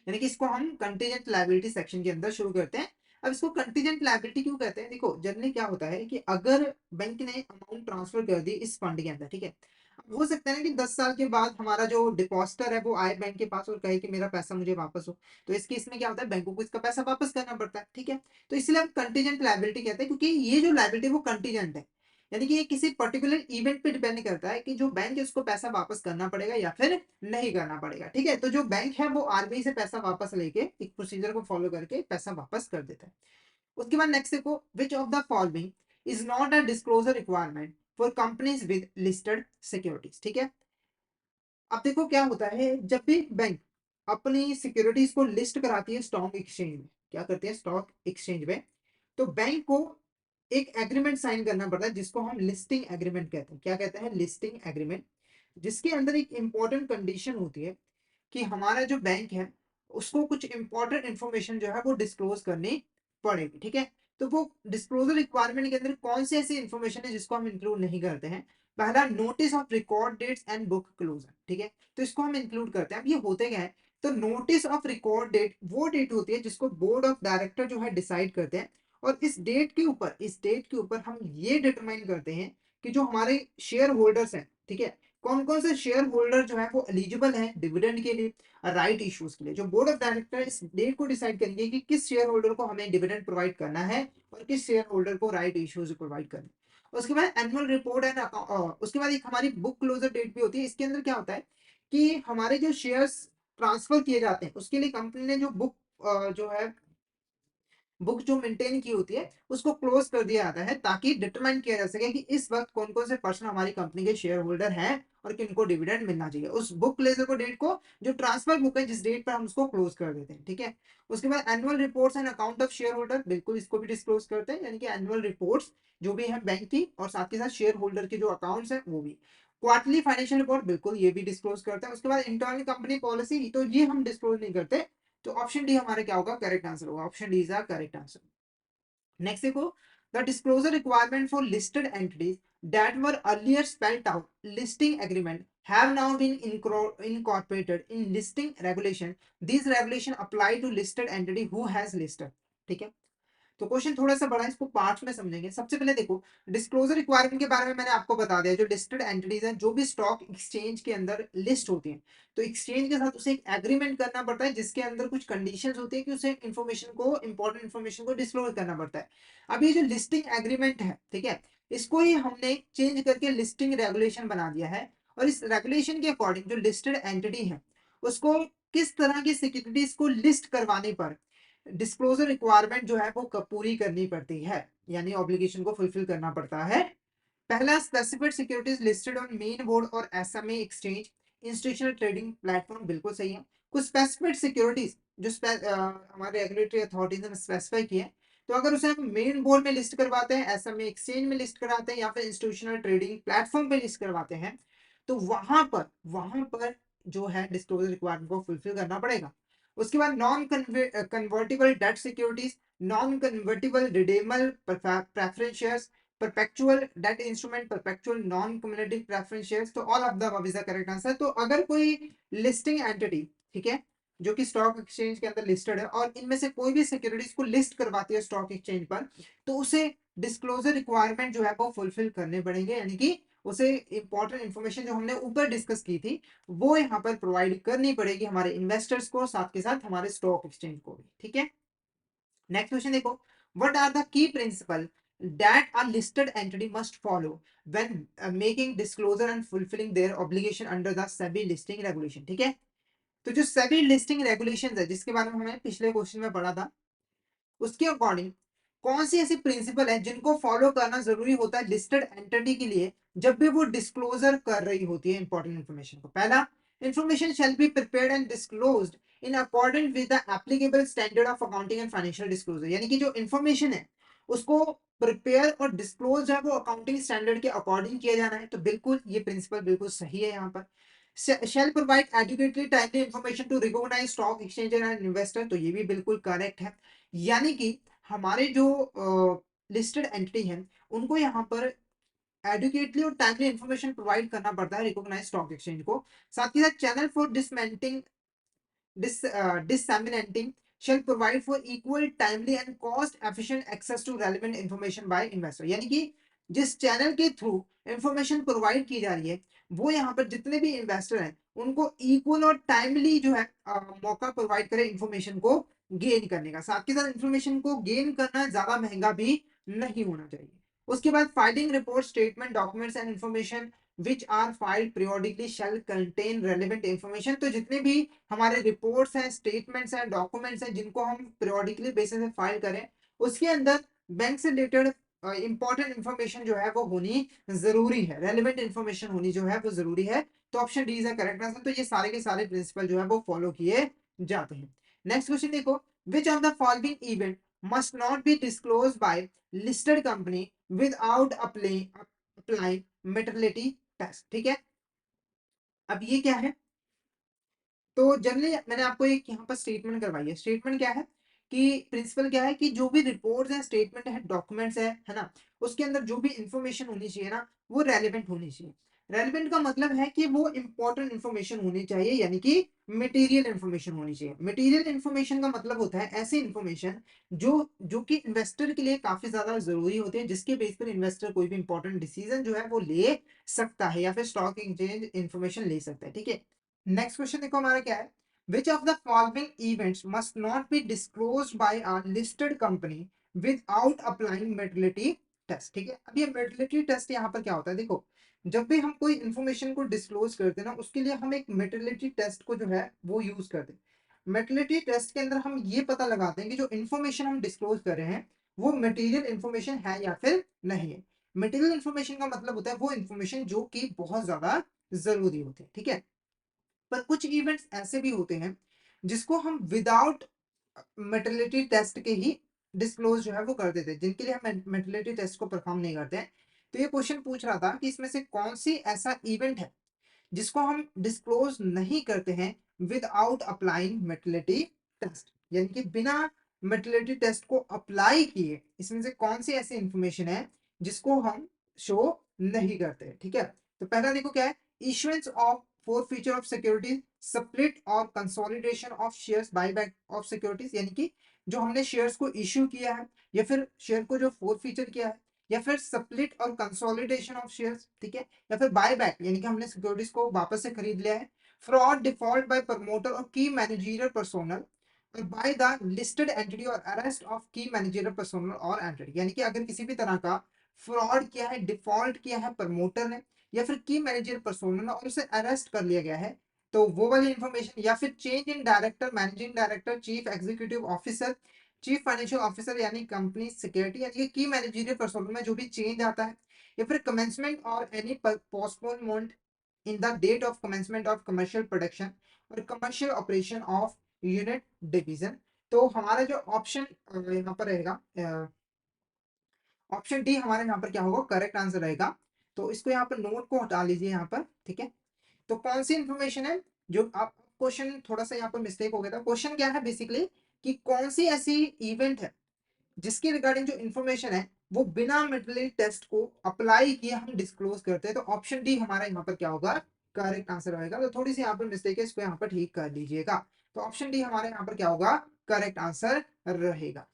Speaker 1: यानी कि इसको हम कंटीजेंट लायबिलिटी सेक्शन के अंदर शुरू करते हैं। अब इसको कंटीजेंट लायबिलिटी क्यों कहते हैं, देखो जनरली क्या होता है कि अगर बैंक ने अमाउंट ट्रांसफर कर दी इस फंड के अंदर, ठीक है, अब हो सकता है ना कि 10 साल के बाद हमारा जो डिपॉजिटर है वो आए बैंक के पास और कहे कि मेरा पैसा मुझे वापस हो। तो इस केस में क्या होता है, बैंकों को इसका पैसा वापस करना पड़ता है, ठीक है। तो इसलिए हम कंटीजेंट लायबिलिटी कहते हैं, क्योंकि ये जो लायबिलिटी वो कंटीजेंट है, यानी कि ये किसी पर्टिकुलर इवेंट पे डिपेंड करता है कि जो बैंक है उसको पैसा वापस करना पड़ेगा या फिर नहीं करना पड़ेगा, ठीक है। तो जो बैंक है वो आरबीआई से पैसा वापस लेके एक प्रोसीजर को फॉलो करके पैसा वापस कर देता है। उसके बाद नेक्स्ट देखो, which of the following is not a disclosure requirement for companies with listed securities. ठीक है, अब देखो क्या होता है, जब भी बैंक अपनी सिक्योरिटीज को लिस्ट कराती है स्टॉक एक्सचेंज में, क्या करती है स्टॉक एक्सचेंज में, तो बैंक को एक एग्रीमेंट साइन करना पड़ता है जिसको हम लिस्टिंग एग्रीमेंट कहते हैं। क्या कहते हैं? Listing agreement. जिसके अंदर एक इंपॉर्टेंट कंडीशन होती है कि हमारा जो बैंक है उसको कुछ इंपॉर्टेंट इंफॉर्मेशन जो है वो डिस्क्लोज करनी पड़ेगी। ठीक है, तो वो डिस्क्लोजर रिक्वायरमेंट के अंदर कौन सी ऐसी इंफॉर्मेशन है जिसको हम इंक्लूड नहीं करते हैं? पहला, notice of record dates and book closure. ठीक है, तो इसको हम इंक्लूड करते हैं। अब ये होते क्या है, तो नोटिस ऑफ रिकॉर्ड डेट वो डेट होती है जिसको बोर्ड ऑफ डायरेक्टर जो है डिसाइड करते हैं, और इस डेट के ऊपर हम ये डिटरमाइन करते हैं कि जो हमारे शेयर होल्डर्स हैं, ठीक है, कौन कौन से शेयर होल्डर जो है वो एलिजिबल है डिविडेंड के लिए, राइट इश्यूज के लिए। जो बोर्ड ऑफ डायरेक्टर इस डेट को डिसाइड करेंगे कि किस शेयर होल्डर को हमें डिविडेंड प्रोवाइड करना है और किस शेयर होल्डर को राइट इश्यूज प्रोवाइड करना है। उसके बाद एनुअल रिपोर्ट एंड उसके बाद एक हमारी बुक क्लोजर डेट भी होती है। इसके अंदर क्या होता है कि हमारे जो शेयर्स ट्रांसफर किए जाते हैं उसके लिए कंपनी ने जो बुक जो है बुक जो मेंटेन की होती है उसको क्लोज कर दिया जाता है, ताकि डिटरमाइन किया जा सके कि इस वक्त कौन कौन से पर्सन हमारी कंपनी के शेयर होल्डर हैं और किनको डिविडेंड मिलना चाहिए। उस बुक क्लोजर को डेट को, जो ट्रांसफर बुक है जिस डेट पर हम उसको क्लोज कर देते हैं। ठीक है, उसके बाद annual reports and account of share holder, बिल्कुल इसको भी डिस्क्लोज करते हैं, यानी कि एनुअल रिपोर्ट्स जो भी है बैंक की और साथ के साथ शेयर होल्डर के जो अकाउंट्स है वो भी। क्वार्टरली फाइनेंशियल रिपोर्ट, बिल्कुल ये भी डिस्क्लोज करते हैं। उसके बाद इंटरनल कंपनी पॉलिसी, तो ये हम डिस्क्लोज नहीं करते। तो ऑप्शन डी हमारा क्या होगा? करेक्ट आंसर होगा। Option D is the correct answer. Next देखो, the disclosure requirement for listed entities that were earlier spelled out listing agreement have now been incorporated in listing regulation. These regulation apply to listed entity who has listed. ठीक है, तो question थोड़ा सा बड़ा है, इसको parts में समझेंगे। सबसे पहले देखो, डिस्क्लोजर रिक्वायरमेंट के बारे में मैंने आपको बता दिया। जो लिस्टेड एंटिटीज हैं जो भी स्टॉक एक्सचेंज के अंदर लिस्ट होती हैं, तो एक्सचेंज के साथ उसे एक एग्रीमेंट करना पड़ता है जिसके अंदर कुछ कंडीशंस होती है कि उसे इंफॉर्मेशन को, इंपॉर्टेंट इंफॉर्मेशन को डिस्क्लोज करना पड़ता है। अब ये जो लिस्टिंग एग्रीमेंट है, ठीक है, इसको ही हमने चेंज करके लिस्टिंग रेगुलेशन बना दिया है। और इस रेगुलेशन के अकॉर्डिंग जो लिस्टेड एंटिटी है उसको किस तरह की सिक्योरिटीज को लिस्ट करवाने पर डिस्क्लोजर रिक्वायरमेंट जो है वो पूरी करनी पड़ती है, यानी ऑब्लिगेशन को फुलफिल करना पड़ता है। पहला, specified securities listed on main board और SME exchange institutional trading platform, बिल्कुल सही है। कुछ स्पेसिफाइड सिक्योरिटीज जो हमारे रेगुलेटरी अथॉरिटीज ने स्पेसिफाई किए हैं, तो अगर उसे हम मेन बोर्ड में लिस्ट करवाते हैं, एसएमए एक्सचेंज में लिस्ट कराते हैं या फिर इंस्टीट्यूशनल ट्रेडिंग प्लेटफॉर्म पे लिस्ट करवाते हैं, तो वहां पर जो है डिस्क्लोजर रिक्वायरमेंट को फुलफिल करना पड़ेगा। उसके बाद non convertible debt securities, non convertible redeemable preference shares, perpetual debt instrument, perpetual non cumulative preference shares, तो all of the above is the correct answer। तो अगर कोई लिस्टिंग एंटिटी, ठीक है, जो कि स्टॉक एक्सचेंज के अंदर लिस्टेड है और इनमें से कोई भी सिक्योरिटीज को लिस्ट करवाती है स्टॉक एक्सचेंज पर, तो उसे डिस्क्लोजर रिक्वायरमेंट जो है वो फुलफिल करने पड़ेंगे, यानी कि उसे इंपॉर्टेंट इंफॉर्मेशन जो हमने ऊपर डिस्कस की थी वो यहाँ पर प्रोवाइड करनी पड़ेगी हमारे इन्वेस्टर्स को, साथ के साथ हमारे स्टॉक एक्सचेंज को भी। ठीक है, नेक्स्ट क्वेश्चन देखो, what are the key principle that a listed entity must follow when making disclosure and fulfilling their obligation under the SEBI listing regulation। ठीक है, तो जो SEBI listing regulations है जिसके बारे में हमें पिछले क्वेश्चन में पढ़ा था, उसके अकॉर्डिंग कौन सी ऐसी प्रिंसिपल है जिनको फॉलो करना जरूरी होता है लिस्टेड एंटिटी के लिए जब भी वो डिस्क्लोजर कर रही होती है इंपॉर्टेंट इन्फॉर्मेशन को। पहला, information shall be prepared and disclosed in accordance with the applicable standard of accounting and financial disclosure, यानी कि जो इंफॉर्मेशन है उसको प्रिपेयर और डिस्क्लोज है वो अकाउंटिंग स्टैंडर्ड के अकॉर्डिंग किया जाना है। तो बिल्कुल ये प्रिंसिपल बिल्कुल सही है। यहाँ पर shall provide adequately timely information to recognize stock exchange and investor, तो ये भी बिल्कुल करेक्ट है। यानी कि हमारे जो लिस्टेड एंटिटी हैं उनको यहाँ पर एडुकेटली और टाइमली इंफॉर्मेशन प्रोवाइड करना पड़ता है रिकॉग्नाइज स्टॉक एक्सचेंज को। साथ ही साथ channel for disseminating disseminating shall provide for equal timely and cost efficient access to relevant information by investor, यानी कि जिस चैनल के थ्रू इंफॉर्मेशन प्रोवाइड की जा रही है वो यहाँ पर जितने भी इन्वेस्टर हैं उनको इक्वल और टाइमली जो है मौका प्रोवाइड करे इंफॉर्मेशन को गेन करने का। साथ के साथ इंफॉर्मेशन को गेन करना ज्यादा महंगा भी नहीं होना चाहिए। उसके बाद filing report statement documents and information which are filed periodically shall contain relevant information, तो जितने भी हमारे रिपोर्ट्स हैं, स्टेटमेंट्स हैं, डॉक्यूमेंट्स हैं जिनको हम periodically बेसिस पे फाइल करें, उसके अंदर बैंक से रिलेटेड इंपॉर्टेंट इन्फॉर्मेशन जो है वो होनी जरूरी है, रेलिवेंट इन्फॉर्मेशन होनी जो है वो जरूरी है। तो option D is the correct answer. तो ये सारे के सारे प्रिंसिपल जो है वो फॉलो किए जाते हैं। नेक्स्ट क्वेश्चन देखो, which of the following event must not be disclose by listed company without applying maternity test. ठीक है, अब ये क्या है, तो जनरली मैंने आपको एक यहाँ पर स्टेटमेंट करवाई है। स्टेटमेंट क्या है कि प्रिंसिपल क्या है कि जो भी रिपोर्ट्स हैं, स्टेटमेंट है, डॉक्यूमेंट्स है ना, उसके अंदर जो भी इंफॉर्मेशन होनी चाहिए ना, वो रेलिवेंट होनी चाहिए। रेलिवेंट का मतलब है कि वो इंपॉर्टेंट इंफॉर्मेशन होनी चाहिए, यानी कि मटेरियल इंफॉर्मेशन होनी चाहिए। मटेरियल इंफॉर्मेशन का मतलब होता है ऐसी इंफॉर्मेशन जो जो कि इन्वेस्टर के लिए काफी ज्यादा जरूरी होती है, जिसके बेस पर इन्वेस्टर कोई भी इंपॉर्टेंट डिसीजन जो है वो ले सकता है, या फिर स्टॉक एक्सचेंज इंफॉर्मेशन ले सकता है। ठीक है, नेक्स्ट क्वेश्चन देखो हमारा क्या है, which of the following events must not be disclosed by a listed company without applying maternity test. ठीक है, अब ये मेटरनिटी टेस्ट यहाँ पर क्या होता है, देखो जब भी हम कोई इंफॉर्मेशन को डिस्क्लोज करते हैं ना, उसके लिए हम एक मेटरनिटी टेस्ट को जो है वो यूज करते हैं। मेटरनिटी टेस्ट के अंदर हम ये पता लगाते हैं कि जो इन्फॉर्मेशन हम डिस्क्लोज कर रहे हैं वो मटेरियल इन्फॉर्मेशन है या फिर नहीं है। मटेरियल इन्फॉर्मेशन का मतलब होता है वो इन्फॉर्मेशन जो कि बहुत ज्यादा जरूरी होती है। ठीक है, पर कुछ इवेंट्स ऐसे भी होते हैं जिसको हम विदाउट मेटरनिटी टेस्ट के ही डिस्क्लोज जो है वो कर देते हैं, जिनके लिए हम मेटरनिटी टेस्ट को परफॉर्म नहीं करते हैं। तो ये क्वेश्चन पूछ रहा था कि इसमें से कौन सी ऐसा इवेंट है जिसको हम डिस्क्लोज नहीं करते हैं विदाउट अप्लाइंग मेटरनिटी टेस्ट, यानी कि बिना मेटरनिटी टेस्ट को अप्लाई किए इसमें से कौन सी ऐसी इंफॉर्मेशन है जिसको हम शो नहीं करते। ठीक है, तो पहला देखो क्या है, issuance of forfeiture of securities, split और consolidation of shares, buyback of securities, यानी कि जो हमने शेयर्स को इश्यू किया है या फिर शेयर को जो फोर फीचर किया है, या फिर स्प्लिट और कंसोलिडेशन ऑफ शेयर्स। ठीक है, या फिर बाय बैक यानी कि हमने सिक्योरिटीज को वापस से खरीद लिया है। फ्रॉड, डिफॉल्ट बाय प्रमोटर और की मैनेजरियल पर्सोनल और बाय द लिस्टेड एंटिटी और अरेस्ट ऑफ की मैनेजरियल पर्सोनल और एंटिटी, यानी कि अगर किसी भी तरह का फ्रॉड किया है, डिफॉल्ट किया है प्रमोटर ने या फिर की मैनेजरियल पर्सोनल ने और उसे अरेस्ट कर लिया गया है, तो वो वाली इंफॉर्मेशन, या फिर change in director, managing director, chief executive officer, chief financial officer, यानी कंपनी सिक्योरिटी, यानी कि की मैनेजरियल पर्सोनल में जो भी चेंज आता है, या फिर कमेंसमेंट और any postponement in the date of commencement of commercial production और commercial operation of unit division. तो हमारा जो ऑप्शन यहाँ पर रहेगा, ऑप्शन डी हमारे यहाँ पर क्या होगा, करेक्ट आंसर रहेगा। तो इसको यहाँ पर नोट को हटा लीजिए यहाँ पर। ठीक है, तो कौन सी इंफॉर्मेशन है जो आप, क्वेश्चन थोड़ा सा यहाँ पर मिस्टेक हो गया था। क्वेश्चन क्या है बेसिकली कि कौन सी ऐसी इवेंट है जिसके रिगार्डिंग जो इन्फॉर्मेशन है वो बिना मेटरनिटी टेस्ट को अप्लाई किए हम डिस्क्लोज करते हैं। तो ऑप्शन डी हमारा यहाँ पर क्या होगा, करेक्ट आंसर रहेगा। तो थोड़ी सी यहाँ पर मिस्टेक है, इसको यहाँ पर ठीक कर लीजिएगा। तो ऑप्शन डी हमारे यहाँ पर क्या होगा, करेक्ट आंसर रहेगा।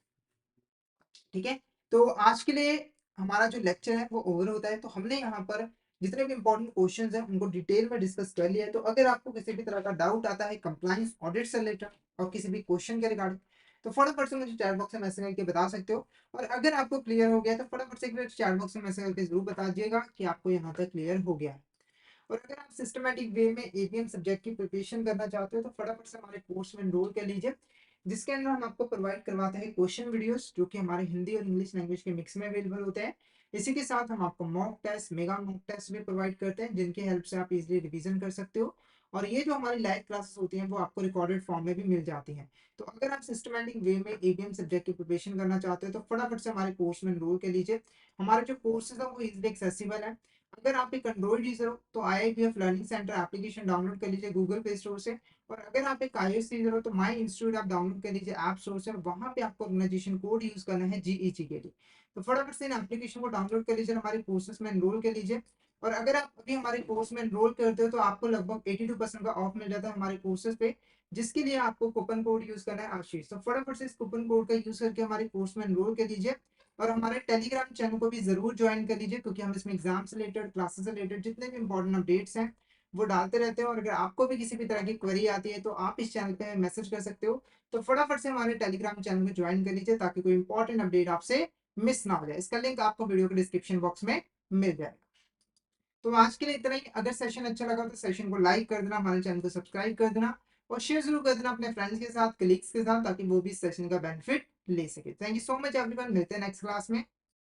Speaker 1: ठीक है, तो आज के लिए हमारा जो लेक्चर है वो ओवर होता है। तो हमने यहाँ पर जितने भी इंपॉर्टेंट क्वेश्चंस हैं उनको डिटेल में डिस्कस कर लिया है। तो अगर आपको किसी भी तरह का डाउट आता है कंप्लाइंस ऑडिट से रिलेटेड और किसी भी क्वेश्चन के रिगार्डिंग, तो फटाफट से मुझे चैट बॉक्स में मैसेज करके बता सकते हो। और अगर आपको क्लियर हो गया तो फटाफट से चैट बॉक्स में मैसेज करके जरूर बता दीजिएगा कि आपको यहाँ तक क्लियर हो गया है। और अगर आप सिस्टमैटिक वे में एपीएम सब्जेक्ट की प्रिपरेशन करना चाहते हो तो फटाफट से हमारे कोर्स में एनरोल कर लीजिए, जिसके अंदर हम आपको प्रोवाइड करवाते हैं क्वेश्चन वीडियोस जो कि हमारे हिंदी और इंग्लिश लैंग्वेज के मिक्स में अवेलेबल होते हैं। इसी के साथ हम आपको mock test, mega mock test भी प्रोवाइड करते हैं, जिनकी हेल्प से आप इजीली रिवीजन कर सकते हो। और ये जो हमारी लाइव क्लासेस होती हैं वो आपको रिकॉर्डेड फॉर्म में भी मिल जाती हैं। तो अगर आप सिस्टमैटिक वे में एपीएम सब्जेक्ट की प्रिपरेशन करना चाहते हो तो फटाफट से हमारे कोर्स में एनरोल कर लीजिए। हमारे जो कोर्सेज है वो इजीली एक्सेसिबल है। अगर आप एक एंड्रॉइड यूजर हो तो IIPF learning centre application download कर लीजिए गूगल प्ले स्टोर से। और अगर आप एक iOS यूजर हो तो माई इंस्टीट्यूट आप डाउनलोड कर लीजिए ऐप स्टोर से, और वहां पे आपको ऑर्गेनाइजेशन कोड यूज करना है GEGKT। तो फटाफट से इन एप्लीकेशन को डाउनलोड कर लीजिए, हमारे कोर्सेज में एनरोल कर लीजिए। और अगर आप अभी हमारे कोर्स में एनरोल करते हो तो आपको लगभग 82% का ऑफ मिल जाता है हमारे कोर्सेज पे, जिसके लिए आपको कूपन कोड यूज करना है आशीष। तो फटाफट से इस कूपन कोड का यूज करके हमारे कोर्स में एनरोल कर लीजिए। और हमारे टेलीग्राम चैनल को भी जरूर ज्वाइन कर लीजिए, क्योंकि हम इसमें एग्जाम से रिलेटेड, क्लासेस से रिलेटेड जितने भी इंपॉर्टेंट अपडेट्स हैं वो डालते रहते हैं। और अगर आपको भी किसी भी तरह की क्वेरी आती है तो आप इस चैनल पे मैसेज कर सकते हो। तो फटाफट से हमारे टेलीग्राम चैनल को ज्वाइन कर लीजिए ताकि कोई इंपॉर्टेंट अपडेट आपसे मिस ना हो जाए। इसका लिंक आपको वीडियो के डिस्क्रिप्शन बॉक्स में मिल जाएगा। तो आज के लिए इतना ही। अगर सेशन अच्छा लगा तो सेशन को लाइक कर देना, हमारे चैनल को सब्सक्राइब कर देना और शेयर जरूर कर देना अपने फ्रेंड्स के साथ, कलीग्स के साथ, ताकि वो भी इस सेशन का बेनिफिट ले सके। Thank you so much everyone, मिलते हैं नेक्स्ट क्लास में।